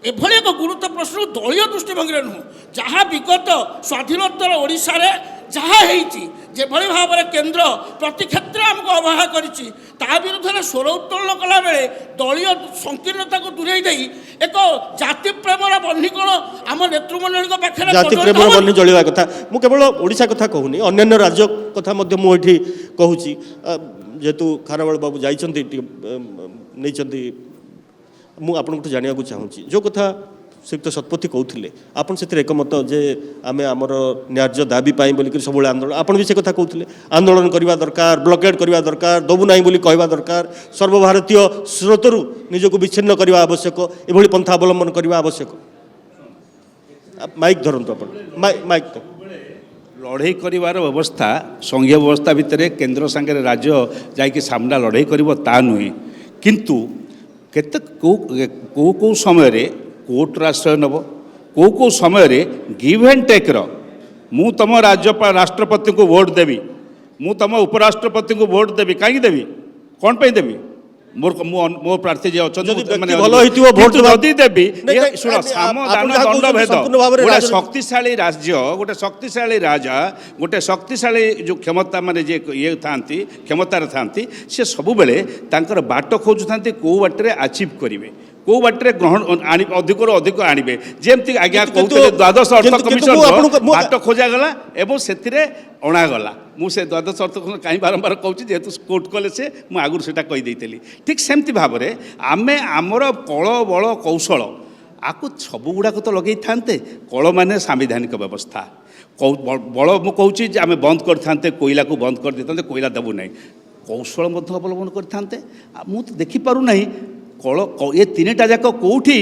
Speaker 5: ଏଭଳି ଏକ ଗୁରୁତ୍ୱ ପ୍ରଶ୍ନ ଦଳୀୟ ଦୃଷ୍ଟିଭଙ୍ଗୀରେ ନୁହେଁ। ଯାହା ବିଗତ ସ୍ୱାଧୀନୋତ୍ତର ଓଡ଼ିଶାରେ ଯାହା ହେଇଛି, ଯେଭଳି ଭାବରେ କେନ୍ଦ୍ର ପ୍ରତି କ୍ଷେତ୍ରରେ ଆମକୁ ଅବହେଳା କରିଛି, ତା ବିରୁଦ୍ଧରେ ସ୍ୱର ଉତ୍ତୋଳନ କଲାବେଳେ ଦଳୀୟ ସଂକୀର୍ଣ୍ଣତାକୁ ଦୂରେଇ ଦେଇ ଏକ ଜାତି ପ୍ରେମର ବହ୍ନିକଣ ଆମ ନେତୃମଣ୍ଡଳୀଙ୍କ ପାଖରେ
Speaker 1: ଜାତି ପ୍ରେମର ବହ୍ନି ଜଳିବା କଥା। ମୁଁ କେବଳ ଓଡ଼ିଶା କଥା କହୁନି, ଅନ୍ୟାନ୍ୟ ରାଜ୍ୟ କଥା ମଧ୍ୟ ମୁଁ ଏଠି କହୁଛି। ଯେହେତୁ ଖାରବେଳ ବାବୁ ଯାଇଛନ୍ତି ନେଇଛନ୍ତି, ମୁଁ ଆପଣଙ୍କଠୁ ଜାଣିବାକୁ ଚାହୁଁଛି ଯେଉଁ କଥା ଶ୍ରୀଯୁକ୍ତ ଶତପଥୀ କହୁଥିଲେ, ଆପଣ ସେଥିରେ ଏକମତ ଯେ ଆମେ ଆମର ନ୍ୟାଯ୍ୟ ଦାବି ପାଇଁ ବୋଲିକି ସବୁବେଳେ ଆନ୍ଦୋଳନ, ଆପଣ ବି ସେ କଥା କହୁଥିଲେ ଆନ୍ଦୋଳନ କରିବା ଦରକାର, ବ୍ଲକେଟ୍ କରିବା ଦରକାର, ଦେବୁ ନାହିଁ ବୋଲି କହିବା ଦରକାର, ସର୍ବଭାରତୀୟ ସ୍ରୋତରୁ ନିଜକୁ ବିଚ୍ଛିନ୍ନ କରିବା ଆବଶ୍ୟକ, ଏଭଳି ପନ୍ଥା ଅବଲମ୍ବନ କରିବା ଆବଶ୍ୟକ। ମାଇକ୍ ଧରନ୍ତୁ ଆପଣ, ମାଇକ୍ ତ
Speaker 2: ଲଢ଼େଇ କରିବାର ବ୍ୟବସ୍ଥା ସଂଘୀୟ ବ୍ୟବସ୍ଥା ଭିତରେ କେନ୍ଦ୍ର ସାଙ୍ଗରେ ରାଜ୍ୟ ଯାଇକି ସାମ୍ନା ଲଢ଼େଇ କରିବ ତା ନୁହେଁ। କିନ୍ତୁ କେତେ କେଉଁ ସମୟରେ କୋର୍ଟର ଆଶ୍ରୟ ନେବ, କେଉଁ ସମୟରେ ଗିଭ୍ ଆଣ୍ଡ ଟେକ୍ର, ମୁଁ ତୁମ ରାଷ୍ଟ୍ରପତିଙ୍କୁ ଭୋଟ୍ ଦେବି, ମୁଁ ତୁମ ଉପରାଷ୍ଟ୍ରପତିଙ୍କୁ ଭୋଟ୍ ଦେବି, କାହିଁକି ଦେବି, କ'ଣ ପାଇଁ ଦେବି, ମୋ ପ୍ରାର୍ଥୀ ଯିଏ ଅଛନ୍ତି
Speaker 1: ଭଲ ହେଇଥିବ ଭୋଟ
Speaker 2: ଯଦି ଦେବି। ଶୁଣ, ସାମ ଦାନ ଦଣ୍ଡ ଭେଦ, ଗୋଟେ ଶକ୍ତିଶାଳୀ ରାଜ୍ୟ, ଗୋଟେ ଶକ୍ତିଶାଳୀ ରାଜା, ଗୋଟେ ଶକ୍ତିଶାଳୀ ଯେଉଁ କ୍ଷମତା ମାନେ ଯିଏ ଇଏ ଥାନ୍ତି, କ୍ଷମତାରେ ଥାନ୍ତି, ସେ ସବୁବେଳେ ତାଙ୍କର ବାଟ ଖୋଜୁଥାନ୍ତି କେଉଁ ବାଟରେ ଆଚିଭ୍ କରିବେ, କେଉଁ ବାଟରେ ଗ୍ରହଣ ଅଧିକରୁ ଅଧିକ ଆଣିବେ। ଯେମିତି ଆଜ୍ଞା କହୁଥିଲେ ଦ୍ୱାଦଶ ଅର୍ଥ କମିଶନ ବାଟ ଖୋଜାଗଲା ଏବଂ ସେଥିରେ ଅଣାଗଲା। ମୁଁ ସେ ଦ୍ୱାଦଶ ଅର୍ଥ କମିଶନ କାହିଁ ବାରମ୍ବାର କହୁଛି, ଯେହେତୁ କୋର୍ଟ କଲେ ସେ, ମୁଁ ଆଗରୁ ସେଇଟା କହିଦେଇଥିଲି। ଠିକ୍ ସେମିତି ଭାବରେ ଆମେ ଆମର କଳ ବଳ କୌଶଳ ଆକୁ ସବୁଗୁଡ଼ାକ ତ ଲଗେଇଥାନ୍ତେ। କଳ ମାନେ ସାମ୍ବିଧାନିକ ବ୍ୟବସ୍ଥା, ବଳ ମୁଁ କହୁଛି ଯେ ଆମେ ବନ୍ଦ କରିଥାନ୍ତେ, କୋଇଲାକୁ ବନ୍ଦ କରିଦେଇଥାନ୍ତେ, କୋଇଲା ଦେବୁ ନାହିଁ, କୌଶଳ ମଧ୍ୟ ଅବଲମ୍ବନ କରିଥାନ୍ତେ। ମୁଁ ତ ଦେଖିପାରୁନାହିଁ କଳ ଏ ତିନିଟା ଯାକ କେଉଁଠି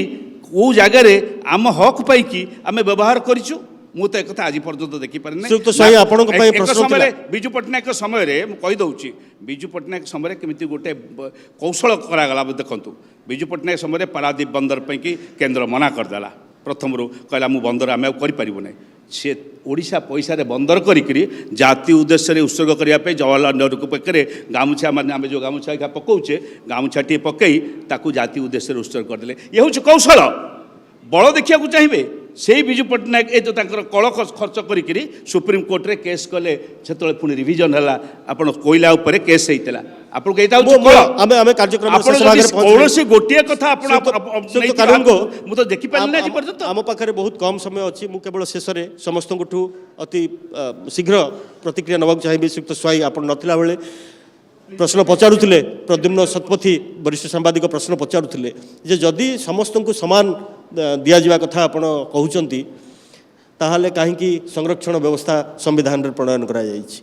Speaker 2: କେଉଁ ଜାଗାରେ ଆମ ହକ୍ ପାଇକି ଆମେ ବ୍ୟବହାର କରିଛୁ। ମୁଁ ତ ଏକଥା ଆଜି ପର୍ଯ୍ୟନ୍ତ ଦେଖିପାରିନି। ସମୟରେ ବିଜୁ ପଟ୍ଟନାୟକ ସମୟରେ ମୁଁ କହିଦେଉଛି, ବିଜୁ ପଟ୍ଟନାୟକ ସମୟରେ କେମିତି ଗୋଟେ କୌଶଳ କରାଗଲା। ଦେଖନ୍ତୁ, ବିଜୁ ପଟ୍ଟନାୟକ ସମୟରେ ପାରାଦୀପ ବନ୍ଦର ପାଇଁକି କେନ୍ଦ୍ର ମନା କରିଦେଲା। ପ୍ରଥମରୁ କହିଲା ମୁଁ ବନ୍ଦର ଆମେ ଆଉ କରିପାରିବୁ ନାହିଁ। ସେ ଓଡ଼ିଶା ପଇସାରେ ବନ୍ଦର କରିକିରି ଜାତି ଉଦ୍ଦେଶ୍ୟରେ ଉତ୍ସର୍ଗ କରିବା ପାଇଁ ଜବାହରଲାଲ ନେହେରୁଙ୍କ ପାଖରେ ଗାମୁଛା, ମାନେ ଆମେ ଯେଉଁ ଗାମୁଛା ଏକା ପକାଉଛେ, ଗାମୁଛାଟିଏ ପକାଇ ତାକୁ ଜାତି ଉଦ୍ଦେଶ୍ୟରେ ଉତ୍ସର୍ଗ କରିଦେଲେ। ଇଏ ହେଉଛି କୌଶଳ। ବଳ ଦେଖିବାକୁ ଚାହିଁବେ, ସେଇ ବିଜୁ ପଟ୍ଟନାୟକ ଏ ଯେଉଁ ତାଙ୍କର କଳ ଖର୍ଚ୍ଚ କରିକିରି ସୁପ୍ରିମକୋର୍ଟରେ କେସ୍ କଲେ। ସେତେବେଳେ ପୁଣି ରିଭିଜନ୍ ହେଲା, ଆପଣ କୋଇଲା ଉପରେ କେସ୍ ହେଇଥିଲା। ଆପଣଙ୍କୁ ଏଇଟା ହେଉଛି କୌଣସି ଗୋଟିଏ କଥା ଆପଣ ମୁଁ ତ ଦେଖିପାରିନି ଆଜି ପର୍ଯ୍ୟନ୍ତ।
Speaker 1: ଆମ ପାଖରେ ବହୁତ କମ୍ ସମୟ ଅଛି। ମୁଁ କେବଳ ଶେଷରେ ସମସ୍ତଙ୍କଠୁ ଅତି ଶୀଘ୍ର ପ୍ରତିକ୍ରିୟା ନେବାକୁ ଚାହିଁବି। ଶ୍ରୀଯୁକ୍ତ ସ୍ୱାଇଁ, ଆପଣ ନଥିଲା ବେଳେ ପ୍ରଶ୍ନ ପଚାରୁଥିଲେ, ପ୍ରଦ୍ୟୁମ୍ନ ଶତପଥୀ ବରିଷ୍ଠ ସାମ୍ବାଦିକ ପ୍ରଶ୍ନ ପଚାରୁଥିଲେ ଯେ ଯଦି ସମସ୍ତଙ୍କୁ ସମାନ ଦିଆଯିବା କଥା ଆପଣ କହୁଛନ୍ତି, ତାହେଲେ କାହିଁକି ସଂରକ୍ଷଣ ବ୍ୟବସ୍ଥା ସମ୍ବିଧାନରେ ପ୍ରଣୟନ କରାଯାଇଛି?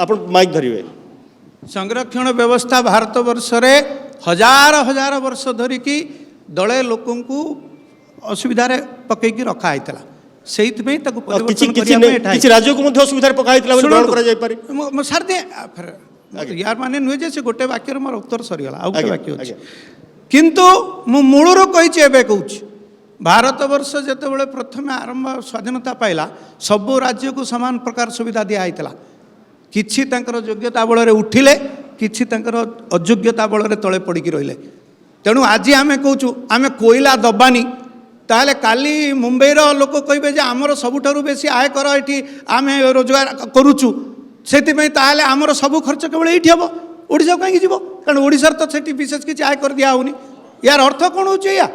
Speaker 1: ଆପଣ ମାଇକ୍ ଧରିବେ।
Speaker 4: ସଂରକ୍ଷଣ ବ୍ୟବସ୍ଥା ଭାରତବର୍ଷରେ ହଜାର ହଜାର ବର୍ଷ ଧରିକି ଦଳେ ଲୋକଙ୍କୁ ଅସୁବିଧାରେ ପକାଇକି ରଖା ହେଇଥିଲା। ସେଇଥିପାଇଁ ତାକୁ
Speaker 1: କିଛି ରାଜ୍ୟକୁ ମଧ୍ୟ ଅସୁବିଧାରେ ପକା ହେଇଥିଲା ବୋଲି ଗ୍ରହଣ କରାଯାଇପାରେ।
Speaker 4: ସାର୍ ୟାର ମାନେ ନୁହେଁ ଯେ ସେ ଗୋଟେ ବାକ୍ୟରେ ମୋର ଉତ୍ତର ସରିଗଲା, ଆଉ ଗୋଟେ ବାକ୍ୟ ଅଛି। କିନ୍ତୁ ମୁଁ ମୂଳରୁ କହିଛି, ଏବେ କହୁଛି, ଭାରତବର୍ଷ ଯେତେବେଳେ ପ୍ରଥମେ ଆରମ୍ଭ ସ୍ୱାଧୀନତା ପାଇଲା, ସବୁ ରାଜ୍ୟକୁ ସମାନ ପ୍ରକାର ସୁବିଧା ଦିଆହେଇଥିଲା। କିଛି ତାଙ୍କର ଯୋଗ୍ୟତା ବଳରେ ଉଠିଲେ, କିଛି ତାଙ୍କର ଅଯୋଗ୍ୟତା ବଳରେ ତଳେ ପଡ଼ିକି ରହିଲେ। ତେଣୁ ଆଜି ଆମେ କହୁଛୁ ଆମେ କୋଇଲା ଦେବାନି, ତାହେଲେ କାଲି ମୁମ୍ବାଇର ଲୋକ କହିବେ ଯେ ଆମର ସବୁଠାରୁ ବେଶୀ ଆୟକର ଏଠି ଆମେ ରୋଜଗାର କରୁଛୁ, ସେଥିପାଇଁ ତାହେଲେ ଆମର ସବୁ ଖର୍ଚ୍ଚ କେବଳ ଏଇଠି ହେବ, ଓଡ଼ିଶାକୁ କାହିଁକି ଯିବ? କାରଣ ଓଡ଼ିଶାର ତ ସେଠି ବିଶେଷ କିଛି ଆୟକର ଦିଆହେଉନି। ୟାର ଅର୍ଥ କ'ଣ ହେଉଛି? ଏଇଆ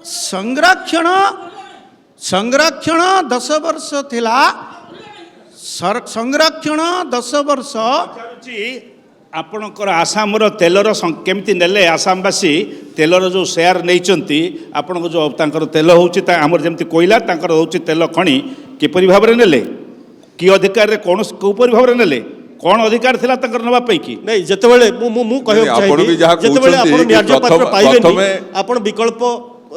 Speaker 4: ସଂରକ୍ଷଣ 10 ବର୍ଷ ଥିଲା। ସଂରକ୍ଷଣ 10 ବର୍ଷ
Speaker 2: ଆପଣଙ୍କର ଆସାମର ତେଲର କେମିତି ନେଲେ? ଆସାମବାସୀ ତେଲର ଯେଉଁ ସେୟାର ନେଇଛନ୍ତି, ଆପଣଙ୍କ ଯେଉଁ ତାଙ୍କର ତେଲ ହେଉଛି ଆମର ଯେମିତି କୋଇଲା, ତାଙ୍କର ହେଉଛି ତେଲ ଖଣି, କିପରି ଭାବରେ ନେଲେ? कि अधिकार कौपरी भाव नेले कौन अधिकार थिला तंकर नबा पई कि
Speaker 1: नहीं जेतेबेले मु कहବାକୁ
Speaker 3: ଆପଣ ବି
Speaker 1: ଚାହିଁବି
Speaker 3: ଯାହା
Speaker 1: ଯେତେବେଳେ
Speaker 3: କହୁଛନ୍ତି
Speaker 1: ଆପଣ
Speaker 3: କି
Speaker 1: ନ୍ୟାଯ୍ୟ ପାତ୍ର
Speaker 3: ପ୍ରଥମେ-
Speaker 1: ପାଇବେନି
Speaker 3: ପ୍ରଥମେ-
Speaker 1: ଆପଣ ବିକଳ୍ପ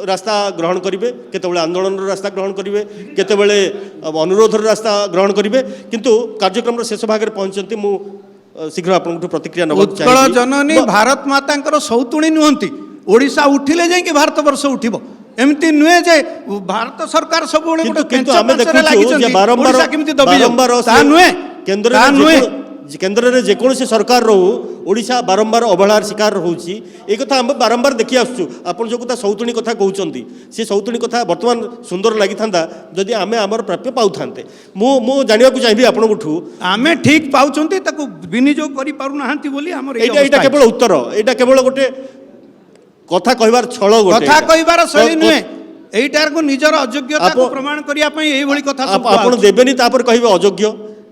Speaker 1: ରାସ୍ତା ଗ୍ରହଣ କରିବେ କେତେବେଳେ ଆନ୍ଦୋଳନର ରାସ୍ତା ଗ୍ରହଣ କରିବେ କେତେବେଳେ ଅନୁରୋଧର ରାସ୍ତା ଗ୍ରହଣ କରିବେ କିନ୍ତୁ କାର୍ଯ୍ୟକ୍ରମର ଶେଷ ଭାଗରେ ପହଞ୍ଚନ୍ତି ମୁଁ ଶୀଘ୍ର ଆପଣଙ୍କଠୁ ପ୍ରତିକ୍ରିୟା ନେବାକୁ
Speaker 4: ଉତ୍କଳ
Speaker 1: ଚାହିଁବି
Speaker 4: ଜନନୀ ଭାରତ ମାତାଙ୍କର ସୌତୁଣୀ ନୁହନ୍ତି ଓଡ଼ିଶା ଉଠିଲେ ଯାଇକି ଭାରତବର୍ଷ ଉଠିବ ଏମିତି ନୁହେଁ ଯେ ଭାରତ ସରକାର ସବୁବେଳେ
Speaker 1: କିନ୍ତୁ
Speaker 4: ଗୋଟେ
Speaker 1: କିନ୍ତୁ
Speaker 4: ପେଞ୍ଚ
Speaker 1: ଆମେ
Speaker 4: ପେଞ୍ଚରେ
Speaker 1: ଦେଖୁଛୁ
Speaker 4: ଲାଗିଛନ୍ତି,
Speaker 1: ଯେ ବାରମ୍ବାର
Speaker 4: ଓଡ଼ିଶା କେମିତି ଦବିଯାଉ
Speaker 1: ବାରମ୍ବାର
Speaker 4: ତାହା ନୁହେଁ
Speaker 1: କେନ୍ଦ୍ରରେ
Speaker 4: ତାହା ନୁହେଁ
Speaker 1: କେନ୍ଦ୍ରରେ ଯେକୌଣସି ସରକାର ରହୁ ଓଡ଼ିଶା ବାରମ୍ବାର ଅବହେଳାର ଶିକାର ରହୁଛି এই କଥା ଆମେ ବାରମ୍ବାର ଦେଖି ଆସୁଛୁ ଆପଣ ଯେଉଁ କଥା ସୌତୁଣୀ କଥା କହୁଛନ୍ତି ସେ ସୌତୁଣୀ କଥା ବର୍ତ୍ତମାନ ସୁନ୍ଦର ଲାଗିଥାନ୍ତା ଯଦି ଆମେ ଆମର ପ୍ରାପ୍ୟ ପାଉଥାନ୍ତେ ମୁଁ ଜାଣିବାକୁ ଚାହିଁବି ଆପଣଙ୍କଠୁ
Speaker 4: ଆମେ ଠିକ ପାଉଛନ୍ତି ତାକୁ ବିନିଯୋଗ କରିପାରୁନାହାନ୍ତି ବୋଲି ଆମର ଏଇ
Speaker 1: ଏଇଟା
Speaker 4: ଅବସ୍ଥା
Speaker 1: କେବଳ ଉତ୍ତର ଏଇଟା କେବଳ ଗୋଟେ କଥା କହିବାର ଛଳ ଗୋଟେ
Speaker 4: କଥା କହିବାର ଶୈଳୀ
Speaker 1: ତ-
Speaker 4: ନୁହେଁ এইটারକୁ ନିଜର ଅଯୋଗ୍ୟତାକୁ
Speaker 1: ଆପଣ-
Speaker 4: ପ୍ରମାଣ କରିବା ପାଇଁ এইଭଳି କଥା ସବୁ
Speaker 1: ଆପଣ
Speaker 4: କୁହାଯାଉଛି।
Speaker 1: ଦେବେନି ତାପରେ କହିବେ ଅଯୋଗ୍ୟ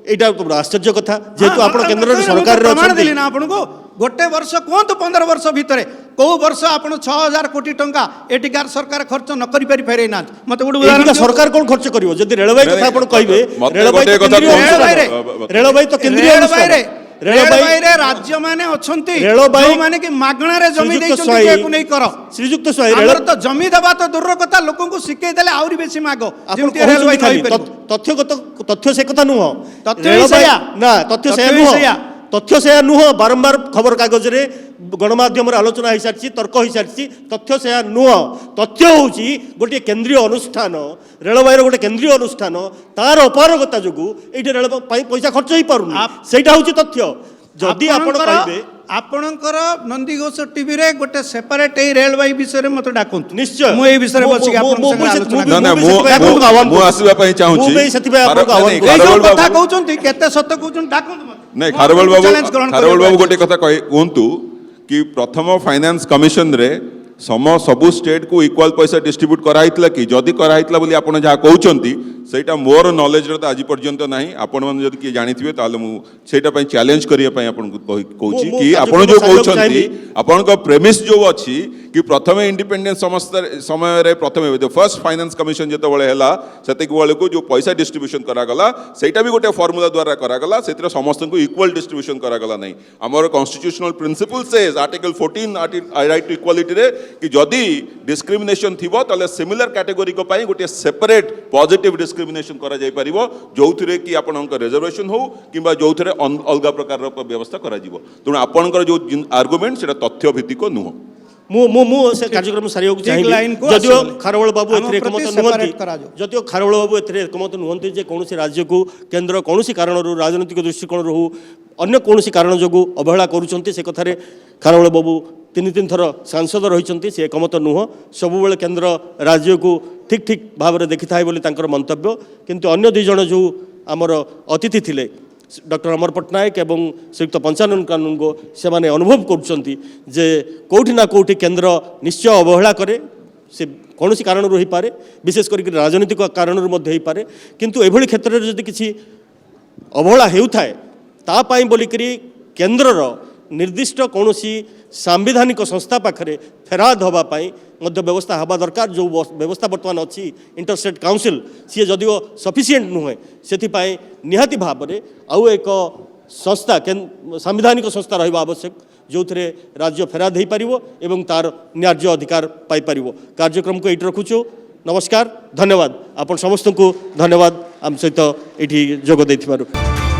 Speaker 1: ଏଇଟା ଆଶ୍ଚର୍ଯ୍ୟ କଥା ଯେହେତୁ
Speaker 4: ହଁ,
Speaker 1: ଆପଣ
Speaker 4: ହଁ,
Speaker 1: କେନ୍ଦ୍ରରେ
Speaker 4: ମୁଁ ତ
Speaker 1: ସରକାରରେ
Speaker 4: ପ୍ରମାଣ
Speaker 1: ଅଛନ୍ତି
Speaker 4: ଦେଲି ନା ଆପଣଙ୍କୁ ଗୋଟେ ବର୍ଷ କୁହନ୍ତୁ 15 ବର୍ଷ ଭିତରେ କୋଉ ବର୍ଷ ଆପଣ 6000 କୋଟି ଟଙ୍କା ଏଠିକାର ସରକାର ଖର୍ଚ୍ଚ ନ କରି ପାରି ଫେରେଇ ନାହାନ୍ତି ମତେ ଗୋଟେ ଉଦାହରଣ
Speaker 1: ଏଇଟା
Speaker 4: ଦିଅନ୍ତୁ।
Speaker 1: ସରକାର କଣ ଖର୍ଚ୍ଚ କରିବ ଯଦି ରେଳବାଇ କଥା ଆପଣ କହିବେ
Speaker 3: ମତେ
Speaker 1: ରେଳବାଇ
Speaker 3: ଗୋଟେ
Speaker 1: ତ
Speaker 3: କଥା
Speaker 1: କେନ୍ଦ୍ରୀୟ
Speaker 3: କୁହନ୍ତୁ।
Speaker 1: ଅନୁଷ୍ଠାନ। ରେଳବାଇ ତ କେନ୍ଦ୍ରୀୟ
Speaker 4: ରେଳବାଇରେ
Speaker 1: ଅନୁଷ୍ଠାନ। ରେଳବାଇ
Speaker 4: ରେଳବାଇରେ ରାଜ୍ୟମାନେ ଅଛନ୍ତି
Speaker 1: ରେଳବାଇ-
Speaker 4: ଯୋଉମାନେ କି ମାଗଣାରେ ଜମି
Speaker 1: ଶ୍ରୀଯୁକ୍ତ
Speaker 4: ଦେଇଛନ୍ତି
Speaker 1: ସ୍ୱାଇଁ-
Speaker 4: ଏହାକୁ ନେଇ କର
Speaker 1: ଶ୍ରୀଯୁକ୍ତ ସ୍ୱାଇଁ
Speaker 4: ଆମର ତ ଜମି ଦେବା ତ ଦୂରର କଥା ଲୋକଙ୍କୁ ଶିଖେଇ ଦେଲେ ଆହୁରି ବେଶୀ ମାଗ
Speaker 1: ଆପଣ
Speaker 4: ଯେମିତି
Speaker 1: କହୁଛନ୍ତି
Speaker 4: ରେଳବାଇ
Speaker 1: ଖାଲି
Speaker 4: କହିପାରିବ।
Speaker 1: ତଥ୍ୟଗତ ତଥ୍ୟ ସେ କଥା ନୁହଁ
Speaker 4: ତଥ୍ୟ ହିଁ
Speaker 1: ରେଳବାଇ-
Speaker 4: ସେଇଆ।
Speaker 1: ନା ତଥ୍ୟ
Speaker 4: ତଥ୍ୟ
Speaker 1: ସେୟା
Speaker 4: ହିଁ
Speaker 1: ନୁହଁ
Speaker 4: ସେଇଆ।
Speaker 1: ତଥ୍ୟ ସେୟା ନୁହଁ ବାରମ୍ବାର ଖବର କାଗଜରେ ଗଣମାଧ୍ୟମରେ ଆଲୋଚନା ହେଇସାରିଛି ତର୍କ ହେଇସାରିଛି ତଥ୍ୟ ସେୟା ନୁହଁ ତଥ୍ୟ ହେଉଛି ଗୋଟିଏ କେନ୍ଦ୍ରୀୟ ଅନୁଷ୍ଠାନ ରେଳବାଇର ଗୋଟେ କେନ୍ଦ୍ରୀୟ ଅନୁଷ୍ଠାନ ତାର ଅପାରଗତା ଯୋଗୁଁ ଏଇଠି ରେଳ ପାଇଁ ପଇସା ଖର୍ଚ୍ଚ ହେଇପାରୁନି ସେଇଟା ହେଉଛି ତଥ୍ୟ ଯଦି ଆପଣ କହିବେ
Speaker 4: ଆପଣଙ୍କର ନନ୍ଦିଘୋଷ ଟିଭିରେ ଗୋଟେ ସେପାରେଟ ଏଇ ରେଳବାଇ ବିଷୟରେ ମତେ ଡାକନ୍ତୁ
Speaker 1: ନିଶ୍ଚୟ
Speaker 4: ମୁଁ ଏଇ ବିଷୟରେ ବସିକି ଆପଣଙ୍କ ସାଙ୍ଗରେ ଆଲୋଚନା
Speaker 3: ନା,
Speaker 4: କରିବି।
Speaker 3: ନା,
Speaker 1: ମୁଁ ସେଥିପାଇଁ ଆପଣଙ୍କୁ ଆହ୍ୱାନ
Speaker 3: ମୁଁ
Speaker 1: କରୁଛି।
Speaker 3: ଆସିବା ପାଇଁ ଚାହୁଁଛି।
Speaker 1: ମୁଁ ବି ସେଥିପାଇଁ ଆପଣଙ୍କୁ
Speaker 3: ନାଇଁ,
Speaker 1: ଆହ୍ୱାନ
Speaker 3: ନାଇଁ,
Speaker 1: କରୁଛି।
Speaker 4: ଏଇ ଯୋଉ
Speaker 3: ଖାରବେଳ
Speaker 4: କଥା
Speaker 3: ବାବୁ-
Speaker 4: କହୁଛନ୍ତି କେତେ ସତ କହୁଛନ୍ତି ଡାକନ୍ତୁ ମତେ
Speaker 3: ନାଇଁ
Speaker 4: ମୁଁ
Speaker 3: ଖାରବେଳ
Speaker 4: ଆପଣଙ୍କୁ
Speaker 3: ବାବୁ
Speaker 4: challenge ଗ୍ରହଣ
Speaker 3: ଖାରବେଳ
Speaker 4: କରିବାକୁ
Speaker 3: ବାବୁ
Speaker 4: ରାଜି
Speaker 3: ଗୋଟେ କଥା କୁହନ୍ତୁ कि प्रथम फाइनान्स कमिशन रे सबू स्टेट को इक्वाल पैसा डिस्ट्रीब्यूट कराइतला कि जदि कराइतला बोली आपण जहाँ कहउचंती सेटा मोर नॉलेज रे तो आज पर्यंत नाही आपण मन जदि किए जानिथिबे ताले मु सेटा पई चैलेंज करिया पई आपण को कहउची
Speaker 1: मु
Speaker 3: कि आपण जो
Speaker 1: कार्यक्रम
Speaker 3: कहउचंती
Speaker 1: चाहेबी।
Speaker 3: आपण को प्रेमिस जो अछि कि प्रथम इंडिपेंडेंस समय रे प्रथम द फर्स्ट फाइनान्स कमिशन जते बळे हैला सेते को बळे को जो पैसा डिस्ट्रीब्यूशन करा गला सेटा भी गोटे फार्मूला द्वारा करा गला सेतिर समस्त को इक्वल डिस्ट्रीब्यूशन करा गला नहीं हमर constitutional principle says article 14 right to equality रे कि जदि डिस्क्रिमिनेशन थिबो तले सिमिलर कैटेगरी को पई गोटे सेपरेट पॉजिटिव डिस्क्रिमिनेशन करा जाय परिबो जोथरे कि आपनक रिजर्वेशन हो किबा जोथरे अलगा प्रकार रो व्यवस्था करा जिवो तेणु आपनकर जो आर्गुमेंट सेटा तथ्य भित्तिक नुह
Speaker 1: ମୁଁ ସେ କାର୍ଯ୍ୟକ୍ରମ ସାରିବାକୁ ଚାହିଁବି
Speaker 4: ଲାଇନକୁ
Speaker 1: ଯଦିଓ
Speaker 4: ଆସିଗଲେ।
Speaker 1: ଖାରବେଳ ବାବୁ
Speaker 4: ଆମ
Speaker 1: ଏଥିରେ
Speaker 4: ପ୍ରତି
Speaker 1: ଏକମତ
Speaker 4: separate
Speaker 1: ନୁହନ୍ତି
Speaker 4: କରାଯାଉ।
Speaker 1: ଯଦିଓ ଖାରବେଳ ବାବୁ ଏଥିରେ ଏକମତ ନୁହନ୍ତି ଯେ କୌଣସି ରାଜ୍ୟକୁ କେନ୍ଦ୍ର କୌଣସି କାରଣରୁ ରାଜନୈତିକ ଦୃଷ୍ଟିକୋଣରୁ ହଉ ଅନ୍ୟ କୌଣସି କାରଣ ଯୋଗୁଁ ଅବହେଳା କରୁଛନ୍ତି ସେ କଥାରେ ଖାରବେଳ ବାବୁ ତିନି ଥର ସାଂସଦ ରହିଛନ୍ତି ସେ ଏକମତ ନୁହଁ ସବୁବେଳେ କେନ୍ଦ୍ର ରାଜ୍ୟକୁ ଠିକ୍ ଠିକ୍ ଭାବରେ ଦେଖିଥାଏ ବୋଲି ତାଙ୍କର ମନ୍ତବ୍ୟ କିନ୍ତୁ ଅନ୍ୟ ଦୁଇ ଜଣ ଯେଉଁ ଆମର ଅତିଥି ଥିଲେ डॉक्टर अमर पट्टनायक एवं श्रीयुक्त पंचानन कानून को से माने अनुभव करुँच जे कौटी ना कौटी केन्द्र निश्चय अवहेला करे से कौन सी कारण रही पारे विशेष करके राजनीतिक कारण पारे किंतु एभली क्षेत्र में जदि किसी अवहेला हेउथाए तापाई बोलिकरी केन्द्रर निर्दिष्ट कौन सी सांविधानिक संस्था पाखरे फेराद होगापाई व्यवस्था हवा दरकार जो व्यवस्था बर्तमान अच्छी इंटरस्टेट काउंसिल सी जदिओ सफिसीयेंट नुहे से निहाती भाव में आउ एक संस्था सांविधानिक संस्था रहा आवश्यक जो थे राज्य फेराद हो पार एवं तार न्याय्य अधिकार पाइपर कार्यक्रम को ये रखुचु नमस्कार धन्यवाद आपण समस्त को धन्यवाद आम सहित ये जोग देथिबारु।